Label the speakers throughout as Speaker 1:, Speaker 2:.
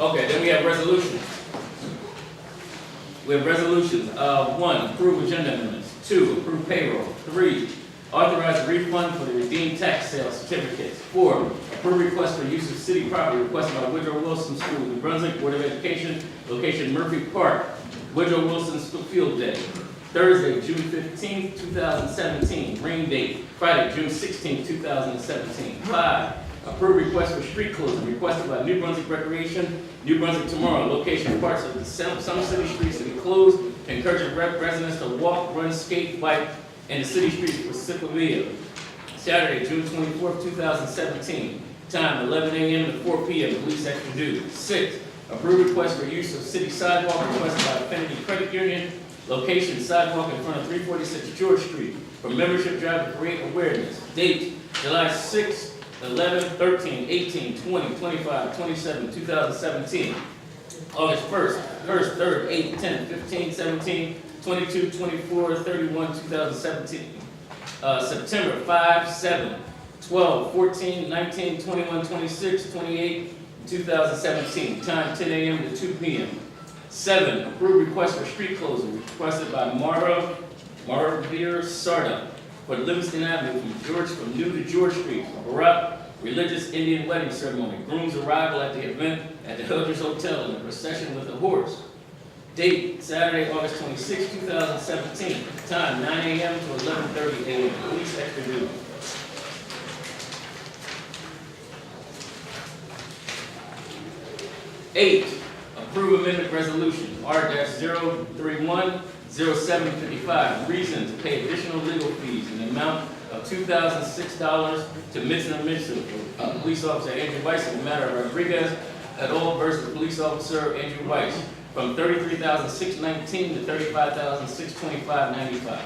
Speaker 1: Okay, then we have resolutions. We have resolutions. 1, approve agenda amendments. 2, approve payroll. 3, authorize a refund for the redeemed tax sale certificates. 4, approve request for use of city property requested by Woodrow Wilson School, New Brunswick, Board of Education, location Murphy Park, Woodrow Wilson Field Day. Thursday, June 15th, 2017. Rain date, Friday, June 16th, 2017. 5, approve request for street closing requested by New Brunswick Recreation, New Brunswick Tomorrow, location parts of the some city streets to be closed, encouraging residents to walk, run, skate, bike, in the city streets for Cyclavia. Saturday, June 24th, 2017. Time 11 a.m. to 4 p.m. Police extra duty. 6, approve request for use of city sidewalk requested by Affinity Credit Union, location sidewalk in front of 346 George Street, for membership drive to create awareness. Date, July 6th, 11, 13, 18, 20, 25, 27, 2017. August 1st, 3rd, 8th, 10th, 15, 17, 22, 24, 31, 2017. September 5, 7, 12, 14, 19, 21, 26, 28, 2017. Time 10 a.m. to 2 p.m. 7, approve request for street closing requested by Mara Sarda for Livingston Avenue from New to George Street, Barak religious Indian wedding ceremony. Groom's arrival at the event at the Hildreth Hotel in a procession with a horse. Date, Saturday, August 26, 2017. Time, 9 a.m. to 11:30 a.m. Police extra duty. Eight, approve amendment resolution, R-031-0755. Reason to pay additional legal fees in the amount of $2,006 to Mitchell Mitchell, police officer Andrew Weiss in the matter of Rodriguez et al. Versus police officer Andrew Weiss, from $33,619 to $35,625.95.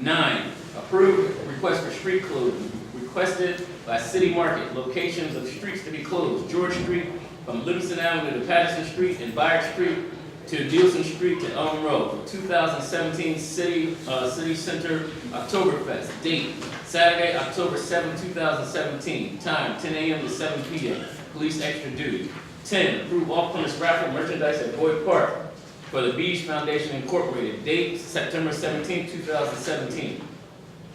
Speaker 1: 9, approve request for street closing requested by City Market, locations of streets to be closed: George Street from Livingston Avenue to Patterson Street and Byard Street to Nielsen Street to Elm Road for 2017 City Center Oktoberfest. Date, Saturday, October 7, 2017. Time, 10 a.m. to 7 p.m. Police extra duty. 10, approve off-premise raffle merchandise at Boyd Park for the Beach Foundation Incorporated. Date, September 17, 2017.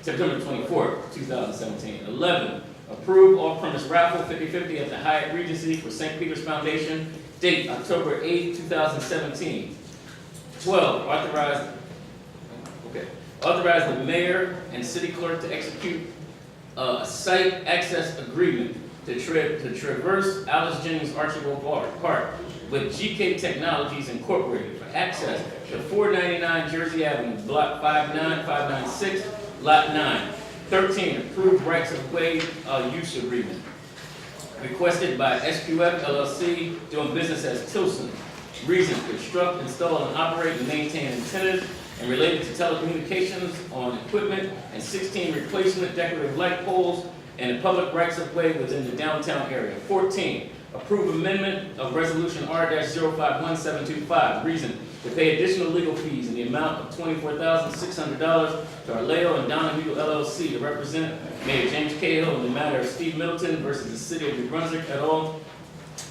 Speaker 1: September 24, 2017. 11, approve off-premise raffle 50/50 at the Hyatt Regency for St. Peter's Foundation. Date, October 8, 2017. 12, authorize the mayor and city clerk to execute a site access agreement to traverse Alice Jennings Archibald Park with GK Technologies Incorporated for access to 499 Jersey Avenue, Block 59596, Lot 9. 13, approved rights of way use agreement requested by SQF LLC doing business as Tilson. Reason, construct, install, and operate and maintain antennas and related to telecommunications on equipment, and 16, replacement decorative light poles and the public rights of way within the downtown area. 14, approve amendment of resolution R-051725. Reason, to pay additional legal fees in the amount of $24,600 to Arleo and Donahue LLC to represent Mayor James Cahill in the matter of Steve Middleton versus the City of New Brunswick et al.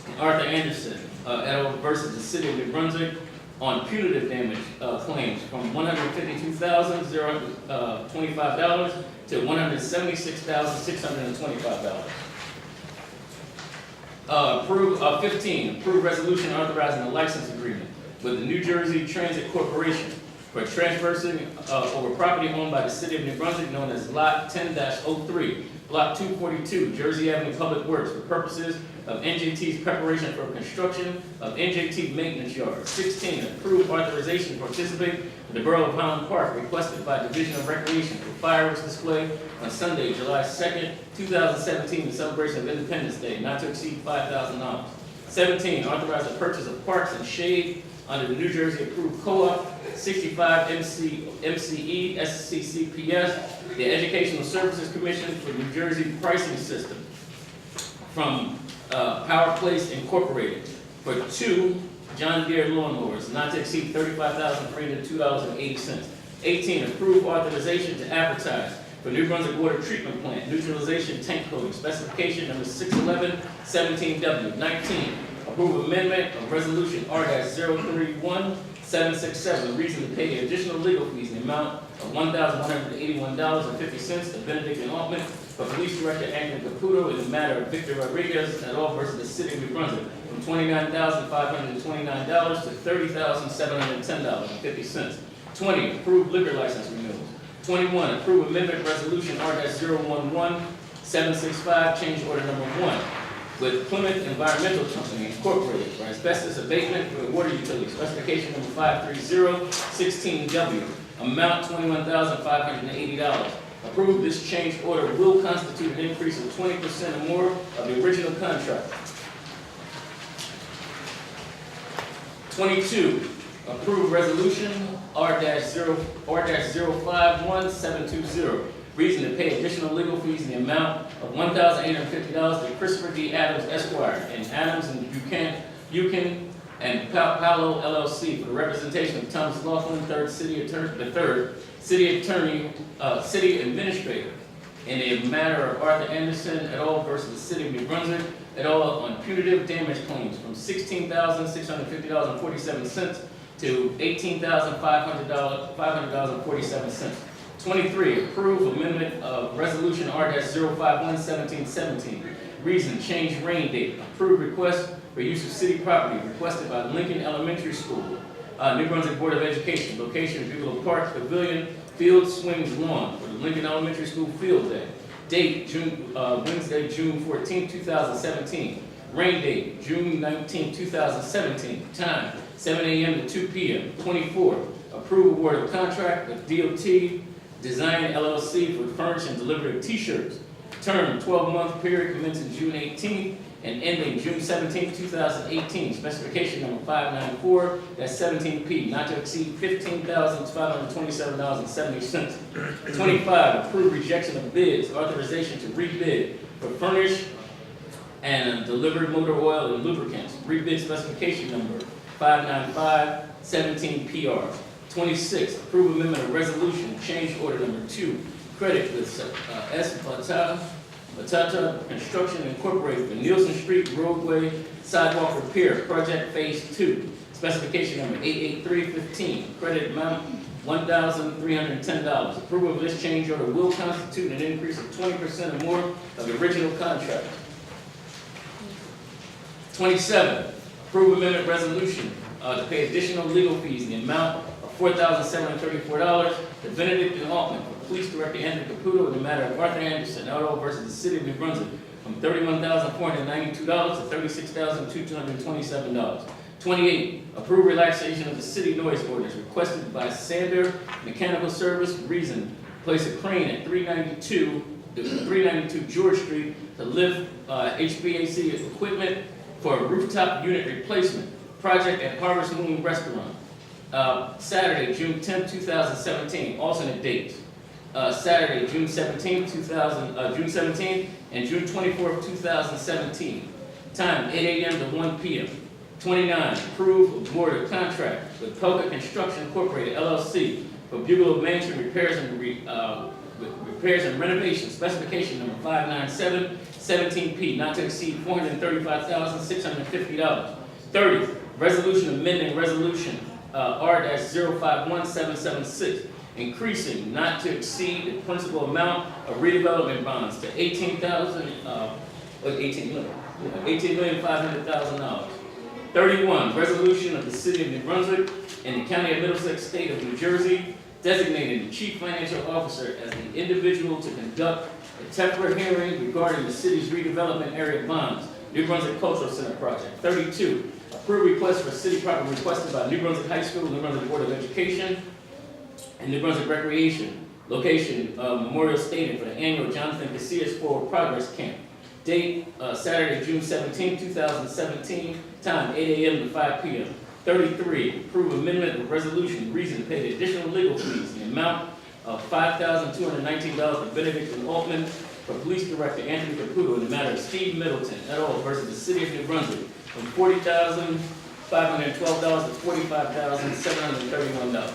Speaker 1: And Arthur Anderson et al. Versus the City of New Brunswick on punitive damage claims from $152,025 to $176,625. 15, approve resolution authorizing a license agreement with the New Jersey Transit Corporation for transversing over property owned by the City of New Brunswick known as Lot 10-03, Block 242, Jersey Avenue Public Works for purposes of NJT's preparation for construction of NJT maintenance yard. 16, approve authorization to participate in the Borough of Highland Park requested by Division of Recreation for fireworks display on Sunday, July 2nd, 2017, in celebration of Independence Day, not to exceed $5,000. 17, authorize the purchase of parks and shade under the New Jersey approved co-op 65 MCE SCCPS, the Educational Services Commission for New Jersey pricing system from Power Place Incorporated for 2 John Deere lawnmowers, not to exceed $35,302.80. 18, approve authorization to advertise for New Brunswick Water Treatment Plant neutralization tank coating specification number 611-17W. 19, Approve amendment of resolution R-031767, the reason to pay additional legal fees in the amount of $1,181.50 to Benedict and Altman for Police Director Anthony Caputo in the matter of Victor Rodriguez et al. Versus the City of New Brunswick from $29,529 to $30,710.50. 20, approve liquor license renewals. 21, approve amendment resolution R-011765, change order number 1 with Plymouth Environmental Company Incorporated for asbestos abatement for the water utility, specification number 53016W, amount $21,580. Approve this change order will constitute an increase of 20% or more of the original contract. 22, approve resolution R-051720. Reason to pay additional legal fees in the amount of $1,850 to Christopher D. Adams Esquire and Adams and Buchanan and Palo LLC for the representation of Thomas Laughlin, City Administrator in the matter of Arthur Anderson et al. Versus the City of New Brunswick et al. On punitive damage claims from $16,650.47 to $18,500.47. 23, approve amendment of resolution R-051717. Reason, change rain date. Approve request for use of city property requested by Lincoln Elementary School, New Brunswick Board of Education. Location, Bugalo Park Pavilion, Field Swings Lawn for the Lincoln Elementary School Field Day. Date, Wednesday, June 14, 2017. Rain date, June 19, 2017. Time, 7 a.m. to 2 p.m. 24, approve award of contract with DOT Design LLC for furnish and delivery of t-shirts. Term, 12-month period commencing June 18th and ending June 17, 2018. Specification number 594, that's 17P, not to exceed $15,527.70. 25, approve rejection of bids, authorization to rebid for furnish and delivered motor oil and lubricants. Rebid specification number 595, 17PR. 26, approve amendment of resolution, change order number 2, credit with S. Batata Construction Incorporated for Nielsen Street roadway sidewalk repair, project phase 2, specification number 88315, credit amount $1,310. Approval of this change order will constitute an increase of 20% or more of the original contract. 27, approve amendment resolution to pay additional legal fees in the amount of $4,734 to Benedict and Altman for Police Director Anthony Caputo in the matter of Arthur Anderson et al. Versus the City of New Brunswick from $31,492 to $36,227. 28, approve relaxation of the city noise ordinance requested by Sander Mechanical Service. Reason, place a crane at 392 George Street to lift HVAC equipment for a rooftop unit replacement. Project at Harvest Moon Restaurant. Saturday, June 10, 2017. Alternate dates. Saturday, June 17, and June 24, 2017. Time, 8 a.m. to 1 p.m. 29, approve award of contract with Pelka Construction Incorporated, LLC for Bugalo Mansion repairs and renovations. Specification number 597, 17P, not to exceed $435,650. 30, resolution amending resolution R-051776, increasing not to exceed the principal amount of redevelopment bonds to $18,500,000. 31, resolution of the City of New Brunswick and the County of Middlesex, State of New Jersey, designating the Chief Financial Officer as the individual to conduct a temporary hearing regarding the city's redevelopment area bonds, New Brunswick Cultural Center project. 32, approve request for city property requested by New Brunswick High School, New Brunswick Board of Education, and New Brunswick Recreation. Location, Memorial Stadium for the annual Jonathan Casillas Forward Progress Camp. Date, Saturday, June 17, 2017. Time, 8 a.m. to 5 p.m. 33, approve amendment of resolution, reason to pay the additional legal fees in the amount of $5,219 to Benedict and Altman for Police Director Anthony Caputo in the matter of Steve Middleton et al. Versus the City of New Brunswick from $40,512 to $45,731.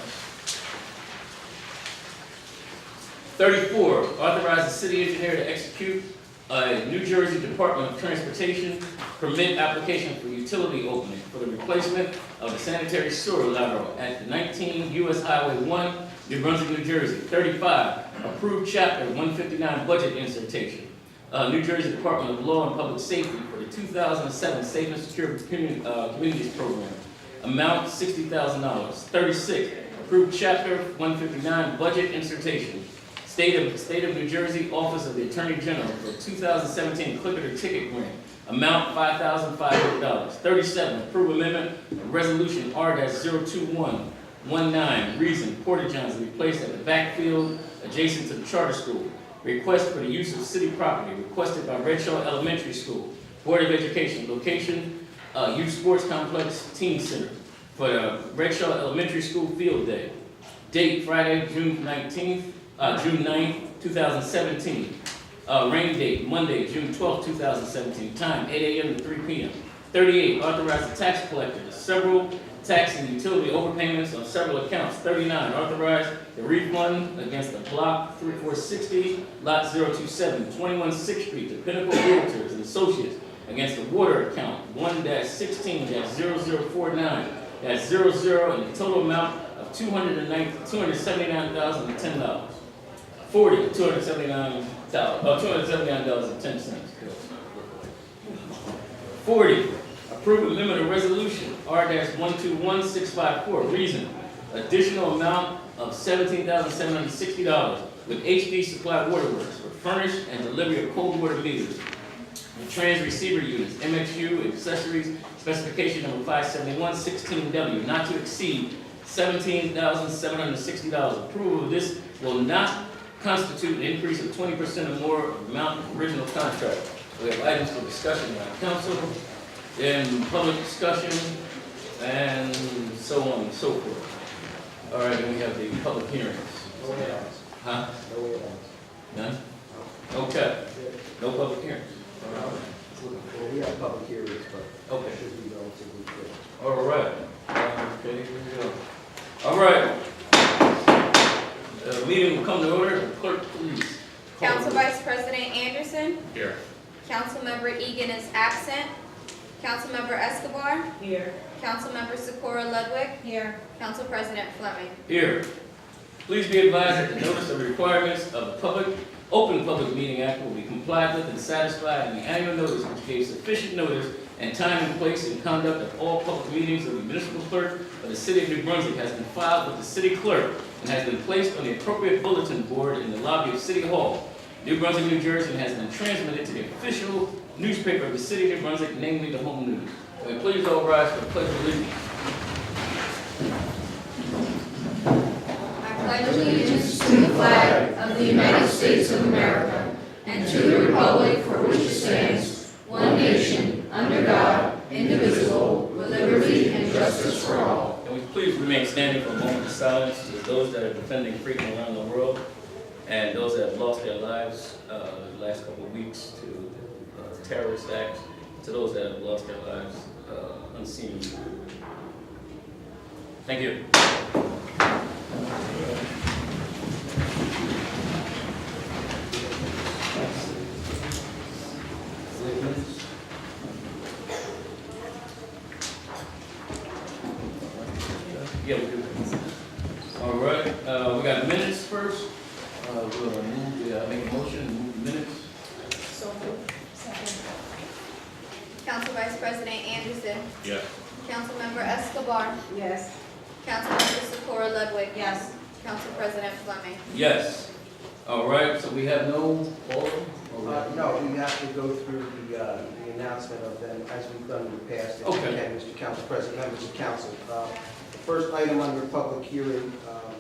Speaker 1: 34, authorize the city engineer to execute New Jersey Department of Transportation permit application for utility opening for the replacement of the sanitary sewer lateral at 19 US Highway 1, New Brunswick, New Jersey. 35, approved chapter 159 budget insertion. New Jersey Department of Law and Public Safety for the 2007 Safe and Secure Communities Program. Amount $60,000. 36, approved chapter 159 budget insertion. State of New Jersey Office of the Attorney General for 2017 Clicker Ticket Grant. Amount $5,500. 37, approve amendment of resolution R-02119. Reason, Porta-Johns replaced at the backfield adjacent to the charter school. Request for the use of city property requested by Red Shaw Elementary School. Board of Education, location, Youth Sports Complex Teen Center for the Red Shaw Elementary School Field Day. Date, Friday, June 9th, 2017. Rain date, Monday, June 12th, 2017. Time, 8 a.m. to 3 p.m. 38, authorize the tax collector to several tax and utility overpayments on several accounts. 39, authorize the refund against the block 3460, lot 027, 21 6th Street to Pinnacle Realtors and Associates against the water account 1-16-0049-00 in the total amount of $279,010. 40, $279.10. 40, approve amendment of resolution R-121654. Reason, additional amount of $17,760 with HD Supply Waterworks for furnished and delivery of cold water meters and trans receiver units, MXU accessories, specification number 571-16W, not to exceed $17,760. Approval of this will not constitute an increase of 20% or more of the amount of original contract. We have items for discussion by council, then public discussion, and so on and so forth. All right, then we have the public hearings.
Speaker 2: No add-ons.
Speaker 1: Huh?
Speaker 2: No add-ons.
Speaker 1: None? Okay. No public hearings.
Speaker 2: Well, we have public hearings, but
Speaker 1: Okay.
Speaker 2: it should be relatively quick.
Speaker 1: All right. Okay, here we go. All right. Meeting will come to order. Clerk, please. Call
Speaker 3: Council
Speaker 1: the roll.
Speaker 3: Vice President Anderson.
Speaker 1: Here.
Speaker 3: Councilmember Egan is absent. Councilmember Escobar.
Speaker 4: Here.
Speaker 3: Councilmember Socorro Ludwig.
Speaker 4: Here.
Speaker 3: Council President Fleming.
Speaker 1: Here. Please be advised that the notice of requirements of the Open Public Meeting Act will be complied with and satisfied in the annual notice which gave sufficient notice and time and place and conduct of all public meetings of the municipal clerk of the city of New Brunswick has been filed with the city clerk and has been placed on the appropriate bulletin board in the lobby of City Hall, New Brunswick, New Jersey, and has been transmitted to the official newspaper of the city of New Brunswick, namely the Home News. Will you please all rise for the pledge of allegiance?
Speaker 3: I pledge allegiance to the flag of the United States of America and to the republic for which it stands, one nation, under God, indivisible, with liberty and justice for all.
Speaker 1: Can we please remain standing for a moment of silence to those that are defending freedom around the world and those that have lost their lives the last couple of weeks to terrorist acts, to those that have lost their lives unseen. Thank you. Yeah, we do. All right, we got minutes first. We'll make a motion and move the minutes.
Speaker 4: So moved. Second.
Speaker 3: Council Vice President Anderson.
Speaker 1: Yes.
Speaker 3: Councilmember Escobar.
Speaker 4: Yes.
Speaker 3: Councilmember Socorro Ludwig.
Speaker 4: Yes.
Speaker 3: Council President Fleming.
Speaker 1: Yes. All right, so we have no quorum?
Speaker 2: No, we have to go through the announcement of them as we've done in the past. If we
Speaker 1: Okay.
Speaker 2: can, Mr. Council President, members of council. The first item under public hearing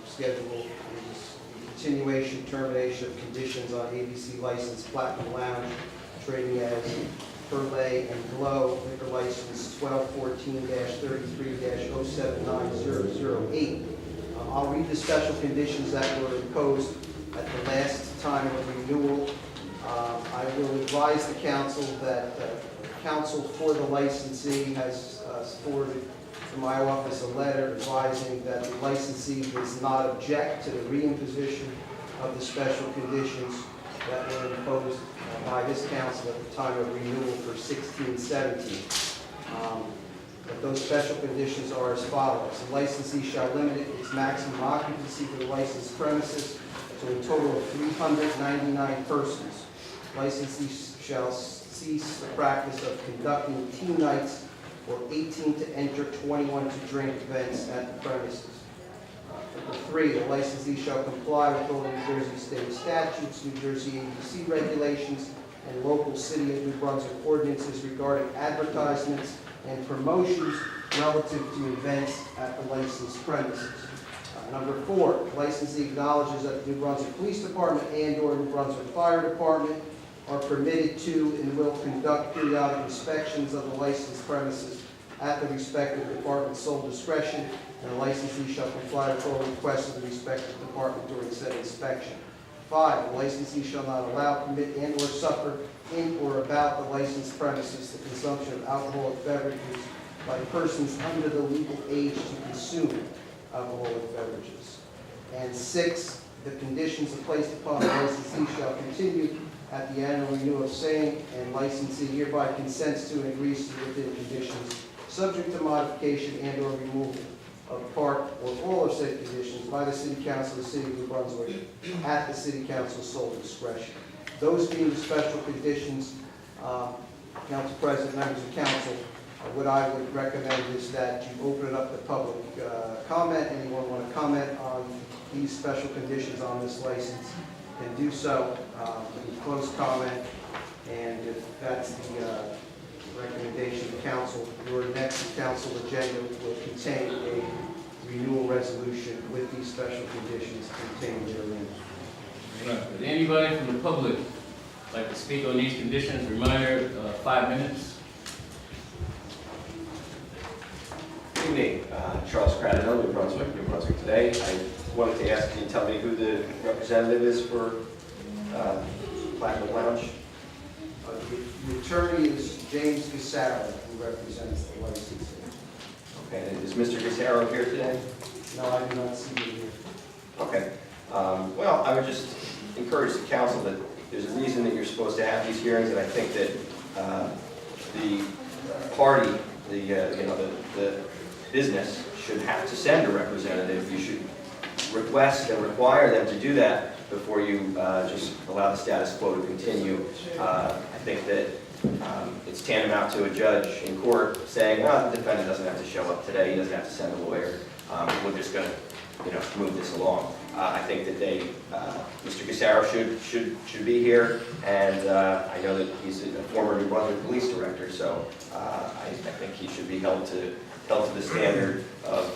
Speaker 2: schedule is the continuation, termination of conditions on ABC license Platinum Lounge, trading as Perlay and Glow, liquor license 1214-33-079008. I'll read the special conditions that were imposed at the last time of renewal. I will advise the council that counsel for the licensee has forwarded to my office a letter advising that the licensee does not object to the reimposition of the special conditions that were imposed by this council at the time of renewal for 16-17. But those special conditions are as follows. The licensee shall limit its maximum occupancy for the licensed premises to a total of 399 persons. Licensee shall cease the practice of conducting teen nights or 18 to enter, 21 to drink events at the premises. Number 3, the licensee shall comply with all New Jersey state statutes, New Jersey ABC regulations, and local City of New Brunswick ordinances regarding advertisements and promotions relative to events at the licensed premises. Number 4, the licensee acknowledges that the New Brunswick Police Department and/or New Brunswick Fire Department are permitted to and will conduct periodic inspections of the licensed premises at the respective department's sole discretion, and the licensee shall comply with all requests of the respective department during said inspection. 5, the licensee shall not allow, permit, and/or suffer in or about the licensed premises the consumption of alcoholic beverages by persons under the legal age to consume alcoholic beverages. And 6, the conditions placed upon the licensee shall continue at the annual renewal of same, and licensee hereby consents to and agrees to within conditions subject to modification and/or removal of part or all of said conditions by the City Council of the City of New Brunswick at the City Council's sole discretion. Those being the special conditions, Council President, members of council, what I would recommend is that you open it up to public comment. Anyone want to comment on these special conditions on this license can do so in closed comment, and if that's the recommendation of council, your next council agenda will contain a renewal resolution with these special conditions contained therein.
Speaker 1: Would anybody from the public like to speak on these conditions? Reminder, 5 minutes.
Speaker 5: Good evening, Charles Cradinal, New Brunswick Today. I wanted to ask, can you tell me who the representative is for Platinum Lounge?
Speaker 2: The attorney is James Casaro, who represents the licensee.
Speaker 5: Okay, and is Mr. Casaro here today?
Speaker 2: No, I do not see him here.
Speaker 5: Okay. Well, I would just encourage the council that there's a reason that you're supposed to have these hearings, and I think that the party, the business should have to send a representative. You should request and require them to do that before you just allow the status quo to continue. I think that it's tantamount to a judge in court saying, well, the defendant doesn't have to show up today, he doesn't have to send a lawyer, we're just going to move this along. I think that Mr. Casaro should be here, and I know that he's a former New Brunswick police director, so I think he should be held to the standard of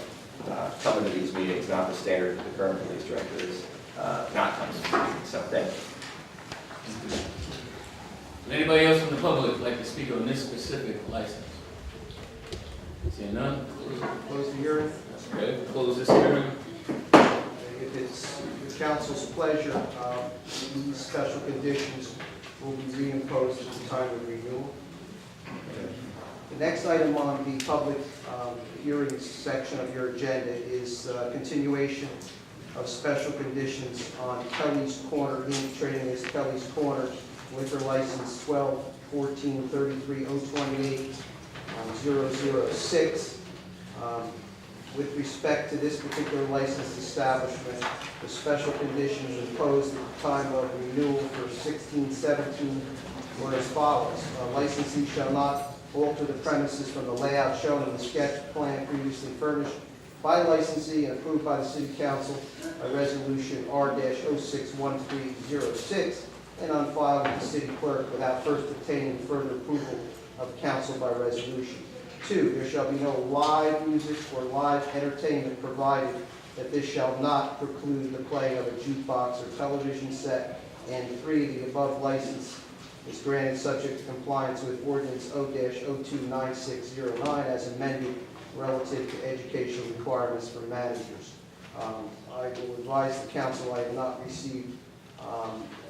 Speaker 5: coming to these meetings, not the standard that the current police director is not coming to these meetings. So thank you.
Speaker 1: Would anybody else from the public like to speak on this specific license? Seeing none?
Speaker 2: Close the hearing.
Speaker 1: Okay, close this hearing.
Speaker 2: If it's the council's pleasure, these special conditions will be reimposed at the time of renewal. The next item on the public hearings section of your agenda is continuation of special conditions on Kelly's Corner, Inc., trading as Kelly's Corner, liquor license 12-14-33-028-006. With respect to this particular licensed establishment, the special conditions imposed at the time of renewal for 16-17 were as follows. Licensee shall not alter the premises from the layout shown in the sketch plan previously furnished by licensee and approved by the City Council by Resolution R-061306 and on file with the City Clerk without first obtaining further approval of council by resolution. 2, there shall be no live music or live entertainment provided that this shall not preclude the playing of a jukebox or television set. And 3, the above license is granted subject to compliance with Ordinance O-029609 as amended relative to educational requirements for managers. I will advise the council I have not received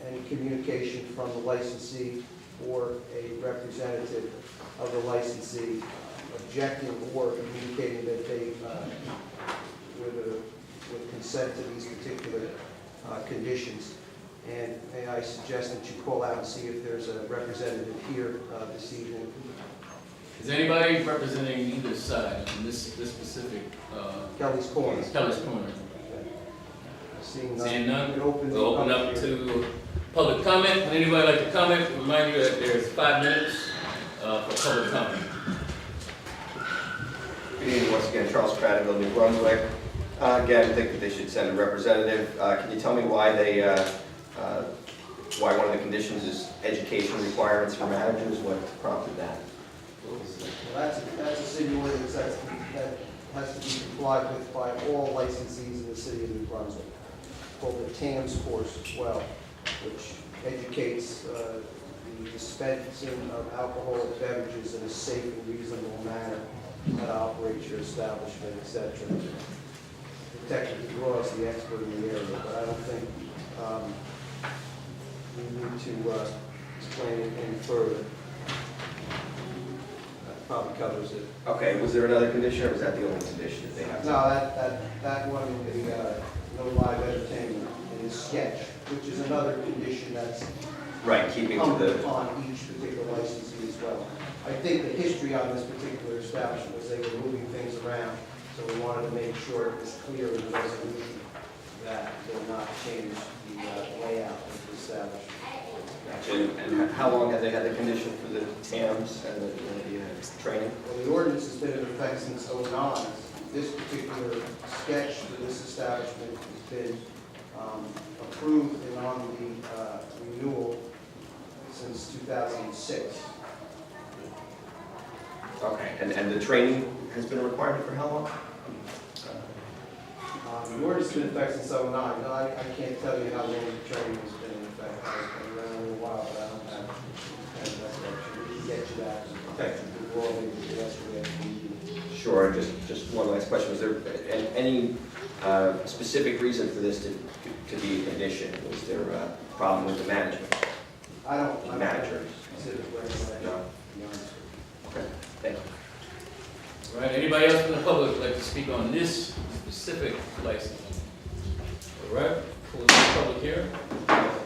Speaker 2: any communication from the licensee or a representative of the licensee objecting or communicating that they would consent to these particular conditions. And may I suggest that you call out and see if there's a representative here this evening?
Speaker 1: Is anybody representing either side in this specific,
Speaker 2: Kelly's Corner.
Speaker 1: Kelly's Corner?
Speaker 2: Seeing none.
Speaker 1: Seeing none,
Speaker 2: we can open the
Speaker 1: we'll open up
Speaker 2: public hearing.
Speaker 1: to public comment. Would anybody like to comment? Remind you that there's 5 minutes for public comment.
Speaker 5: Good evening, once again, Charles Craddock, New Brunswick. Again, I think that they should send a representative. Can you tell me why why one of the conditions is education requirements for managers? What prompted that?
Speaker 2: Well, that's a city ordinance that has to be complied with by all licensees in the city of New Brunswick. Called the TAMS course as well, which educates the dispensing of alcoholic beverages in a safe and reasonable manner, how to operate your establishment, etc. Technically, Laura is the expert in the area, but I don't think we need to explain it any further. That probably covers it.
Speaker 5: Okay, was there another condition, or was that the only condition that they have?
Speaker 2: No, that one, the no live entertainment in the sketch, which is another condition that's
Speaker 5: Right, keeping to
Speaker 2: incumbent
Speaker 5: the,
Speaker 2: upon each particular licensee as well. I think the history on this particular establishment was they were moving things around, so we wanted to make sure it was clear in the resolution that they would not change the layout of the establishment.
Speaker 5: and how long have they had the condition for the TAMs and the training?
Speaker 2: Well, the ordinance has been in effect since '09. This particular sketch for this establishment has been approved and on the renewal since 2006.
Speaker 5: Okay, and the training has been a requirement for how long?
Speaker 2: The ordinance has been in effect since '09. No, I can't tell you how long the training has been in effect. It's been around a little while, but I don't have recollection. We can get you that. Effective law, maybe yesterday.
Speaker 5: Sure, just one last question. Was there any specific reason for this to be a condition? Was there a problem with the management?
Speaker 2: I don't
Speaker 5: Manager.
Speaker 2: consider it regulation,
Speaker 5: No.
Speaker 2: to be honest.
Speaker 5: Okay, thank you.
Speaker 1: All right, anybody else from the public would like to speak on this specific license? All right, close the public hearing.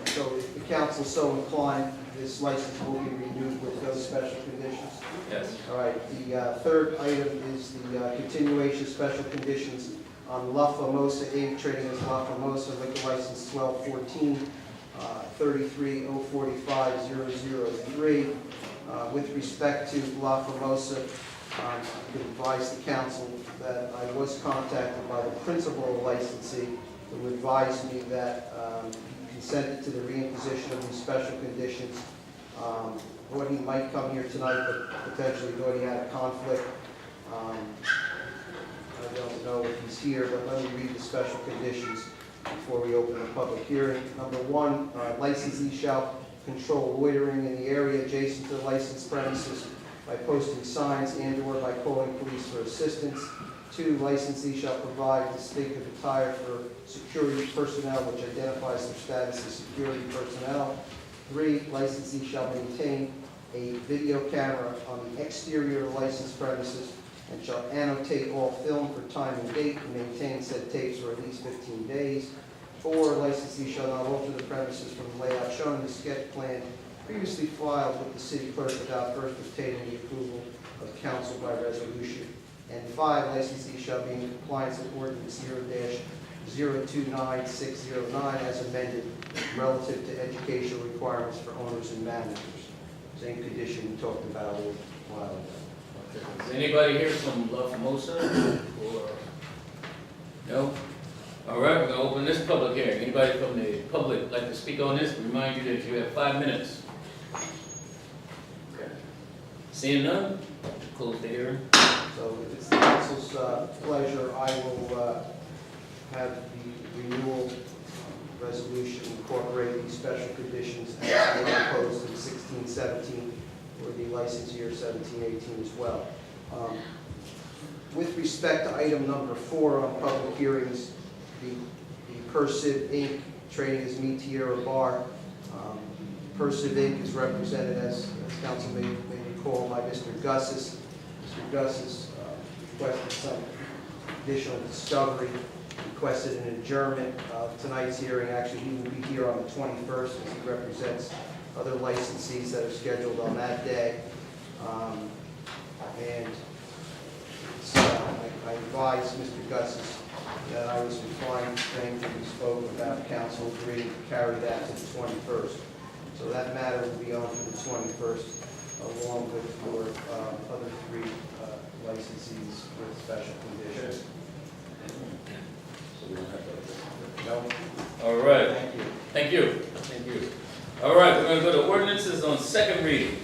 Speaker 2: So if the council so inclined, this license will be renewed with those special conditions.
Speaker 1: Yes.
Speaker 2: All right, the third item is the continuation of special conditions on La Famosa Inc., trading as La Famosa, liquor license 1214, 33045-003. With respect to La Famosa, I could advise the council that I was contacted by the principal licensee who advised me that he consented to the reimposition of these special conditions. Thought he might come here tonight, but potentially thought he had a conflict. I don't know if he's here, but let me read the special conditions before we open the public hearing. Number one, licensee shall control loitering in the area adjacent to the licensed premises by posting signs and/or by calling police for assistance. Two, licensee shall provide distinctive attire for security personnel which identifies their status as security personnel. Three, licensee shall maintain a video camera on the exterior of the licensed premises and shall annotate all film for time and date and maintain said tapes for at least 15 days. Four, licensee shall not alter the premises from the layout shown in the sketch plan previously filed with the city clerk without first obtaining the approval of council by resolution. And five, licensee shall be in compliance with ordinance 0-029609 as amended relative to educational requirements for owners and managers. Same condition we talked about a little while ago.
Speaker 1: Is anybody here from La Famosa? Or no? All right, we're gonna open this public hearing. Anybody from the public like to speak on this? Remind you that you have 5 minutes. Okay. Seeing none, close the hearing.
Speaker 2: So if it's the council's pleasure, I will have the renewal resolution incorporate these special conditions as they were proposed in 16-17 for the license year 17-18 as well. With respect to item number 4 on public hearings, the Perciv Inc. trading as Me Tierra Bar. Perciv Inc. is represented as council may recall by Mr. Gussis. Mr. Gussis requested some additional discovery requested an adjournment of tonight's hearing. Actually, he will be here on the 21st as he represents other licensees that are scheduled on that day. And so I advised Mr. Gus's that I was inclined to think that we spoke about council agreeing to carry that to the 21st. So that matter will be on for the 21st, along with your other three licensees with special conditions. No?
Speaker 1: All right.
Speaker 2: Thank you.
Speaker 1: Thank you. Thank you. All right, we're going to go to ordinances on second reading.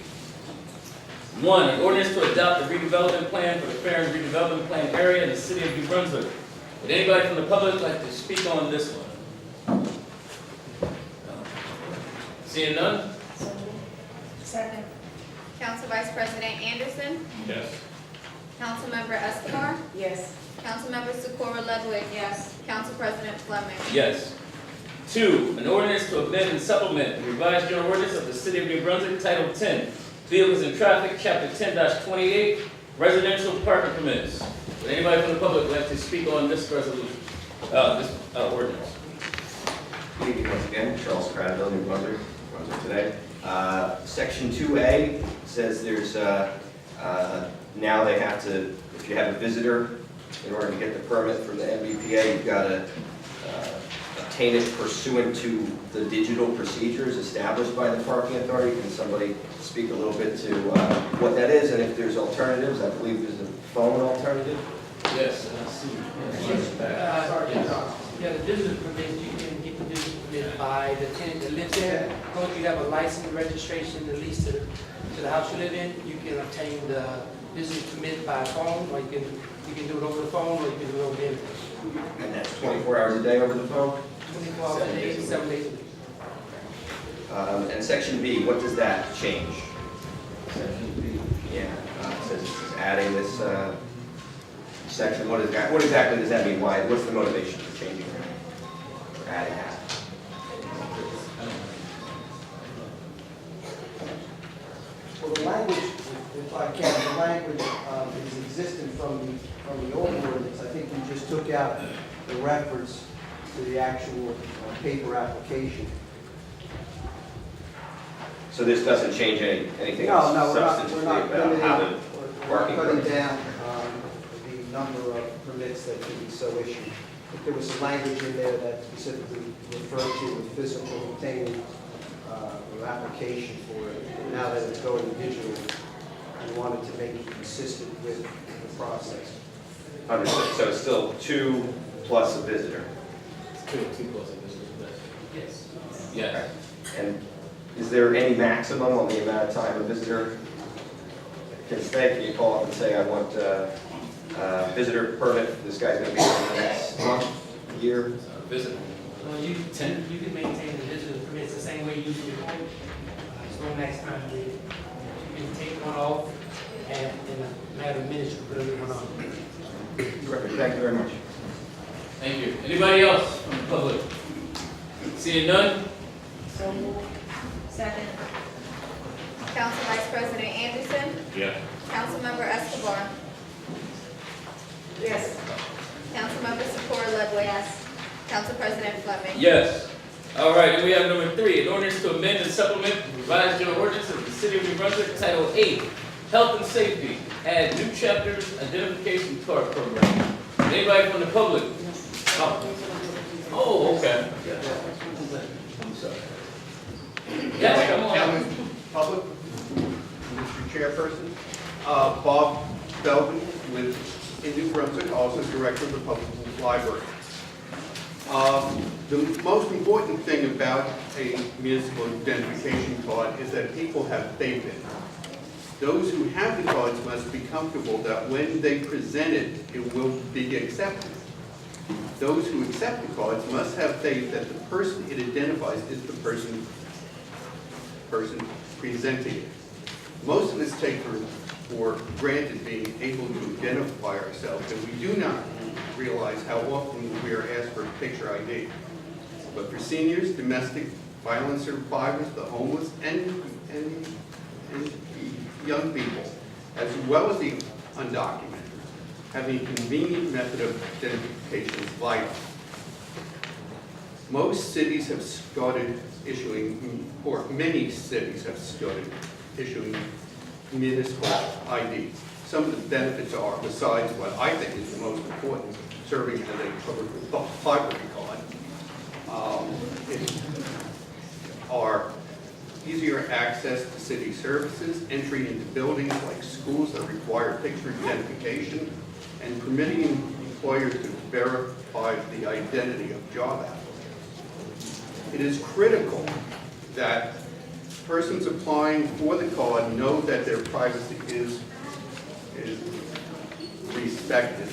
Speaker 1: 1, an ordinance to adopt a redevelopment plan for the fair and redevelopment plan area in the city of New Brunswick. Would anybody from the public like to speak on this one? Seeing none?
Speaker 4: Second.
Speaker 3: Council Vice President Anderson.
Speaker 1: Yes.
Speaker 3: Councilmember Escobar.
Speaker 4: Yes.
Speaker 3: Councilmember Socorro Ludwig.
Speaker 4: Yes.
Speaker 3: Council President Fleming.
Speaker 1: Yes. 2, an ordinance to amend and supplement the revised general ordinance of the city of New Brunswick, Title 10, Vehicles and Traffic, Chapter 10-28, Residential Parking Permits. Would anybody from the public like to speak on this resolution, this ordinance?
Speaker 5: Good evening once again, Charles Cradville, New Brunswick today. Section 2A says there's, now they have to, if you have a visitor, in order to get the permit from the MVPA, you've got to obtain it pursuant to the digital procedures established by the parking authority. Can somebody speak a little bit to what that is, and if there's alternatives? I believe there's a phone alternative.
Speaker 1: Yes, I see.
Speaker 6: Yeah, the business permit, you can get the business permit by the tenant that lives there. Once you have a license, registration, at least to the house you live in, you can obtain the business permit by phone, or you can do it over the phone, or you can do it over the internet.
Speaker 5: And that's 24 hours a day over the phone?
Speaker 6: 24 hours a day, 7 days a week.
Speaker 5: And Section B, what does that change?
Speaker 1: Section B.
Speaker 5: Yeah, it says it's adding this section. What exactly does that mean? Why? What's the motivation for changing it? For adding that?
Speaker 2: Well, the language, if I can, the language is existent from the old ordinance. I think we just took out the reference to the actual paper application.
Speaker 5: So this doesn't change anything
Speaker 2: No, no, we're
Speaker 5: substantively
Speaker 2: not
Speaker 5: about
Speaker 2: limiting,
Speaker 5: how the
Speaker 2: we're
Speaker 5: parking
Speaker 2: not cutting
Speaker 5: permits?
Speaker 2: down the number of permits that can be so issued. If there was some language in there that specifically referred to the physical obtaining or application for it, now that it's going digital, we wanted to make it consistent with the process.
Speaker 5: Understood. So it's still 2 plus a visitor.
Speaker 1: Two plus a visitor.
Speaker 6: Yes.
Speaker 1: Yes.
Speaker 5: And is there any maximum on the amount of time a visitor can stay? Can you call up and say, I want a visitor permit, this guy's going to be here for the next month, year?
Speaker 1: Visitor.
Speaker 6: Well, you can maintain the business permits the same way you do your home. There's no max time period. You can take one off, and in a matter of minutes, you put another one on.
Speaker 5: Terrific. Thank you very much.
Speaker 1: Thank you. Anybody else from the public? Seeing none?
Speaker 4: So moved. Second.
Speaker 3: Council Vice President Anderson.
Speaker 1: Yeah.
Speaker 3: Councilmember Escobar.
Speaker 4: Yes.
Speaker 3: Councilmember Socorro Ludwig. Yes. Council President Fleming.
Speaker 1: Yes. All right, and we have number 3, an ordinance to amend and supplement the revised general ordinance of the city of New Brunswick, Title 8, Health and Safety, add new chapters, identification card program. Anybody from the public? Oh, okay. I'm sorry. Yes, come on.
Speaker 7: Public, Mr. Chairperson, Bob Belvin with, in New Brunswick, also Director of the Public Library. The most important thing about a municipal identification card is that people have faith in it. Those who have the cards must be comfortable that when they present it, it will be accepted. Those who accept the cards must have faith that the person it identifies is the person presenting it. Most of us take for granted being able to identify ourselves, and we do not realize how often we are asked for picture ID. But for seniors, domestic violence survivors, the homeless, and young people, as well as the undocumented, having a convenient method of identification is vital. Most cities have started issuing, or many cities have started issuing municipal ID. Some of the benefits are, besides what I think is the most important, serving as a public library card, are easier access to city services, entry into buildings like schools that require picture identification, and permitting employers to verify the identity of job applicants. It is critical that persons applying for the card know that their privacy is respected.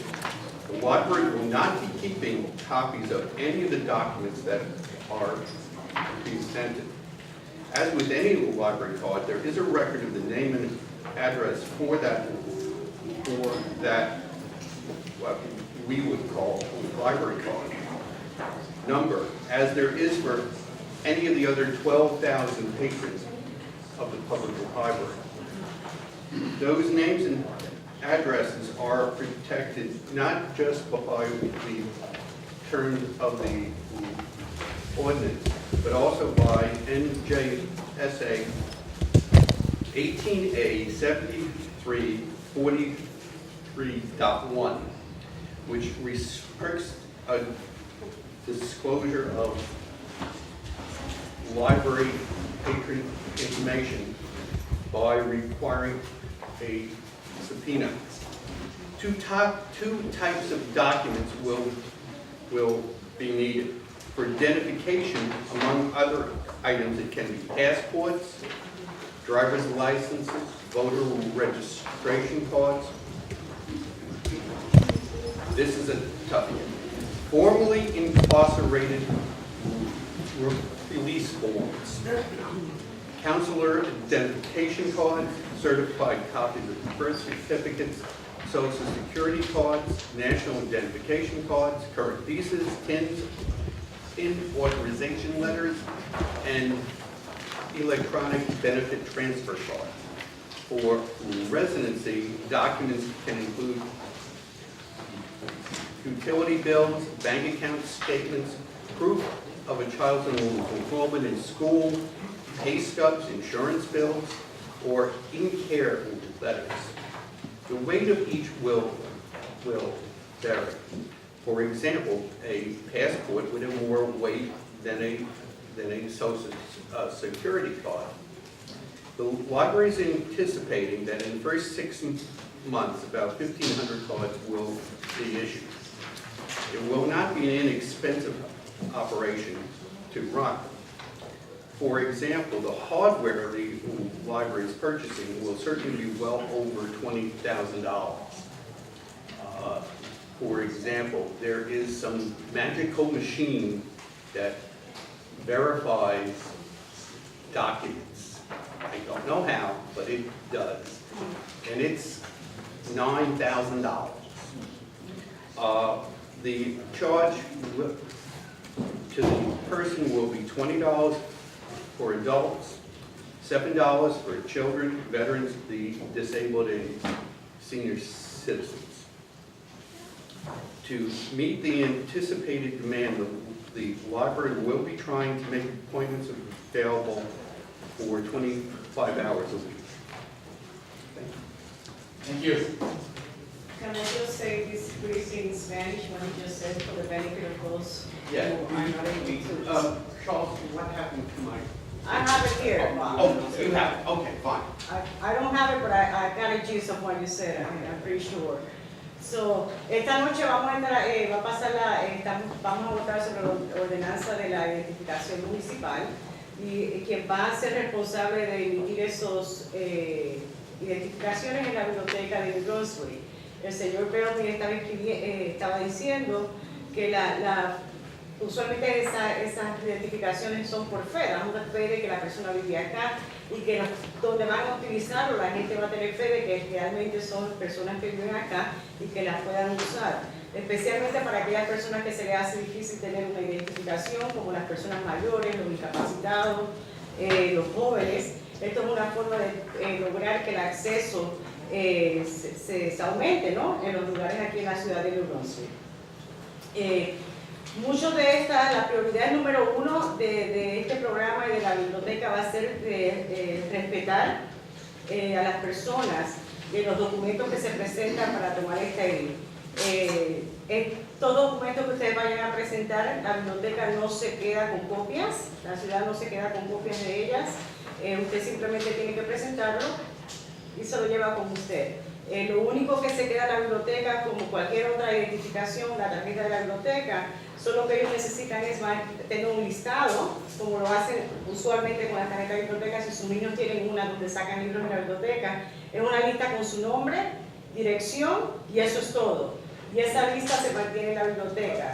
Speaker 7: The library will not be keeping copies of any of the documents that are presented. As with any library card, there is a record of the name and address for that, what we would call a library card number, as there is for any of the other 12,000 patrons of the public library. Those names and addresses are protected not just by the terms of the ordinance, but also by NJSA 18A 7343.1, which restricts a disclosure of library patron information by requiring a subpoena. Two types of documents will be needed. For identification, among other items, it can be passports, driver's licenses, voter registration cards. This is a tough one. Formally incarcerated release forms, counselor identification cards, certified copies of birth certificates, social security cards, national identification cards, current visas, TINs, authorization letters, and electronic benefit transfer cards. For residency, documents can include utility bills, bank account statements, proof of a child's enrollment in school, pay stubs, insurance bills, or in-care letters. The weight of each will vary. For example, a passport would have more weight than a social security card. The library is anticipating that in the first 6 months, about 1,500 cards will be issued. It will not be an inexpensive operation to run. For example, the hardware the library is purchasing will certainly be well over $20,000. For example, there is some magical machine that verifies documents. I don't know how, but it does. And it's $9,000. The charge to the person will be $20 for adults, $7 for children, veterans, the disabled, and senior citizens. To meet the anticipated demand, the library will be trying to make appointments available for 25 hours a week.
Speaker 1: Thank you.
Speaker 8: Can I just say this briefly in Spanish, what you just said, for the benefit of those
Speaker 7: Yeah.
Speaker 8: who are not able to?
Speaker 7: Charles, what happened to my?
Speaker 8: I have it here.
Speaker 7: Oh, you have it, okay, fine.
Speaker 8: I don't have it, but I got a gist of what you said, I'm pretty sure. So, esta noche vamos a entrar, va a pasar vamos a votar sobre la ordenanza de la identificación municipal y quien va a ser responsable de emitir esos identificaciones en la biblioteca de Brunswick. El señor Bellamy estaba diciendo que usualmente esas identificaciones son por fe, damos fe de que la persona vive acá y que donde van a utilizarlo la gente va a tener fe de que realmente son personas que viven acá y que las puedan usar, especialmente para aquellas personas que se les hace difícil tener una identificación, como las personas mayores, los discapacitados, los jóvenes. Esto es una forma de lograr que el acceso se aumente, ¿no? En los lugares aquí en la ciudad de New Brunswick. Muchos de estas, la prioridad número uno de este programa y de la biblioteca va a ser respetar a las personas de los documentos que se presentan para tomar esta ID. Estos documentos que ustedes vayan a presentar, la biblioteca no se queda con copias, la ciudad no se queda con copias de ellas, usted simplemente tiene que presentarlo y se lo lleva con usted. Lo único que se queda en la biblioteca, como cualquier otra identificación, la tarjeta de la biblioteca, solo que ellos necesitan es tener un listado, como lo hacen usualmente con la tarjeta de biblioteca. Si sus niños tienen una donde sacan libros en la biblioteca, es una lista con su nombre, dirección y eso es todo. Y esa lista se mantiene en la biblioteca.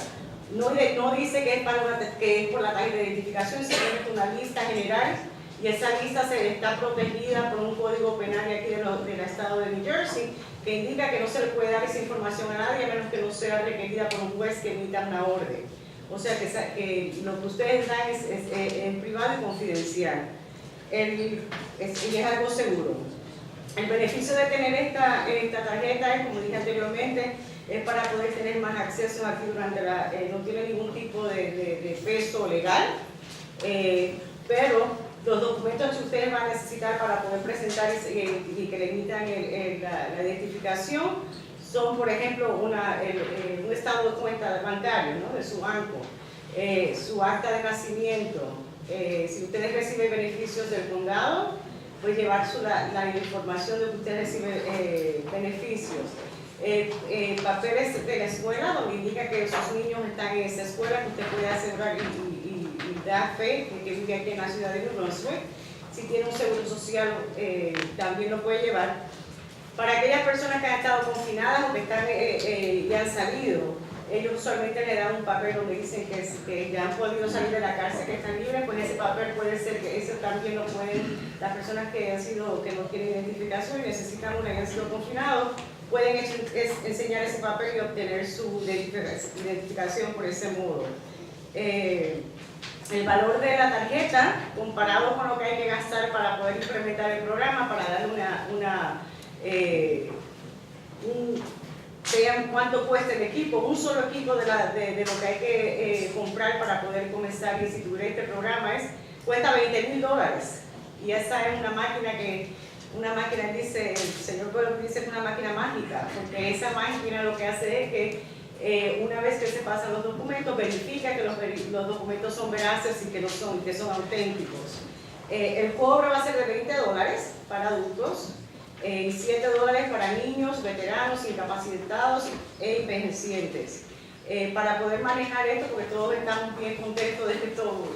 Speaker 8: No dice que es por la tarjeta de identificación, simplemente una lista general. Y esa lista está protegida por un código penal de aquí del estado de New Jersey, que indica que no se le puede dar esa información a nadie a menos que no sea requerida por un juez que emita una orden. O sea que lo que ustedes dan es en privado y confidencial. Y es algo seguro. El beneficio de tener esta tarjeta es, como dije anteriormente, es para poder tener más acceso aquí durante no tiene ningún tipo de peso legal, pero los documentos que ustedes van a necesitar para poder presentar y que le emitan la identificación son, por ejemplo, un estado de cuenta bancario, ¿no? De su banco, su acta de nacimiento. Si ustedes reciben beneficios del condado, pues llevar la información de que usted recibe beneficios. Papeles de la escuela donde indica que sus niños están en esa escuela, que usted puede asegurar y da fe de que vive aquí en la ciudad de New Brunswick. Si tiene un seguro social, también lo puede llevar. Para aquellas personas que han estado confinadas o que están, ya han salido, ellos usualmente le dan un papel donde dicen que ya han podido salir de la cárcel, que están libres. Pues ese papel puede ser que eso también lo pueden, las personas que no tienen identificación y necesitan una y han sido confinados, pueden enseñar ese papel y obtener su identificación por ese modo. El valor de la tarjeta, comparado con lo que hay que gastar para poder implementar el programa, para darle vean cuánto cuesta el equipo, un solo equipo de lo que hay que comprar para poder comenzar a instituir este programa cuesta $20,000. Y esa es una máquina dice, el señor Pueblo dice que es una máquina mágica, porque esa máquina lo que hace es que una vez que se pasan los documentos, verifica que los documentos son veraces y que son auténticos. El cobro va a ser de $20 para adultos y $7 para niños, veteranos, incapacitados e envejecientes. Para poder manejar esto, porque todos estamos bien contentos de esto,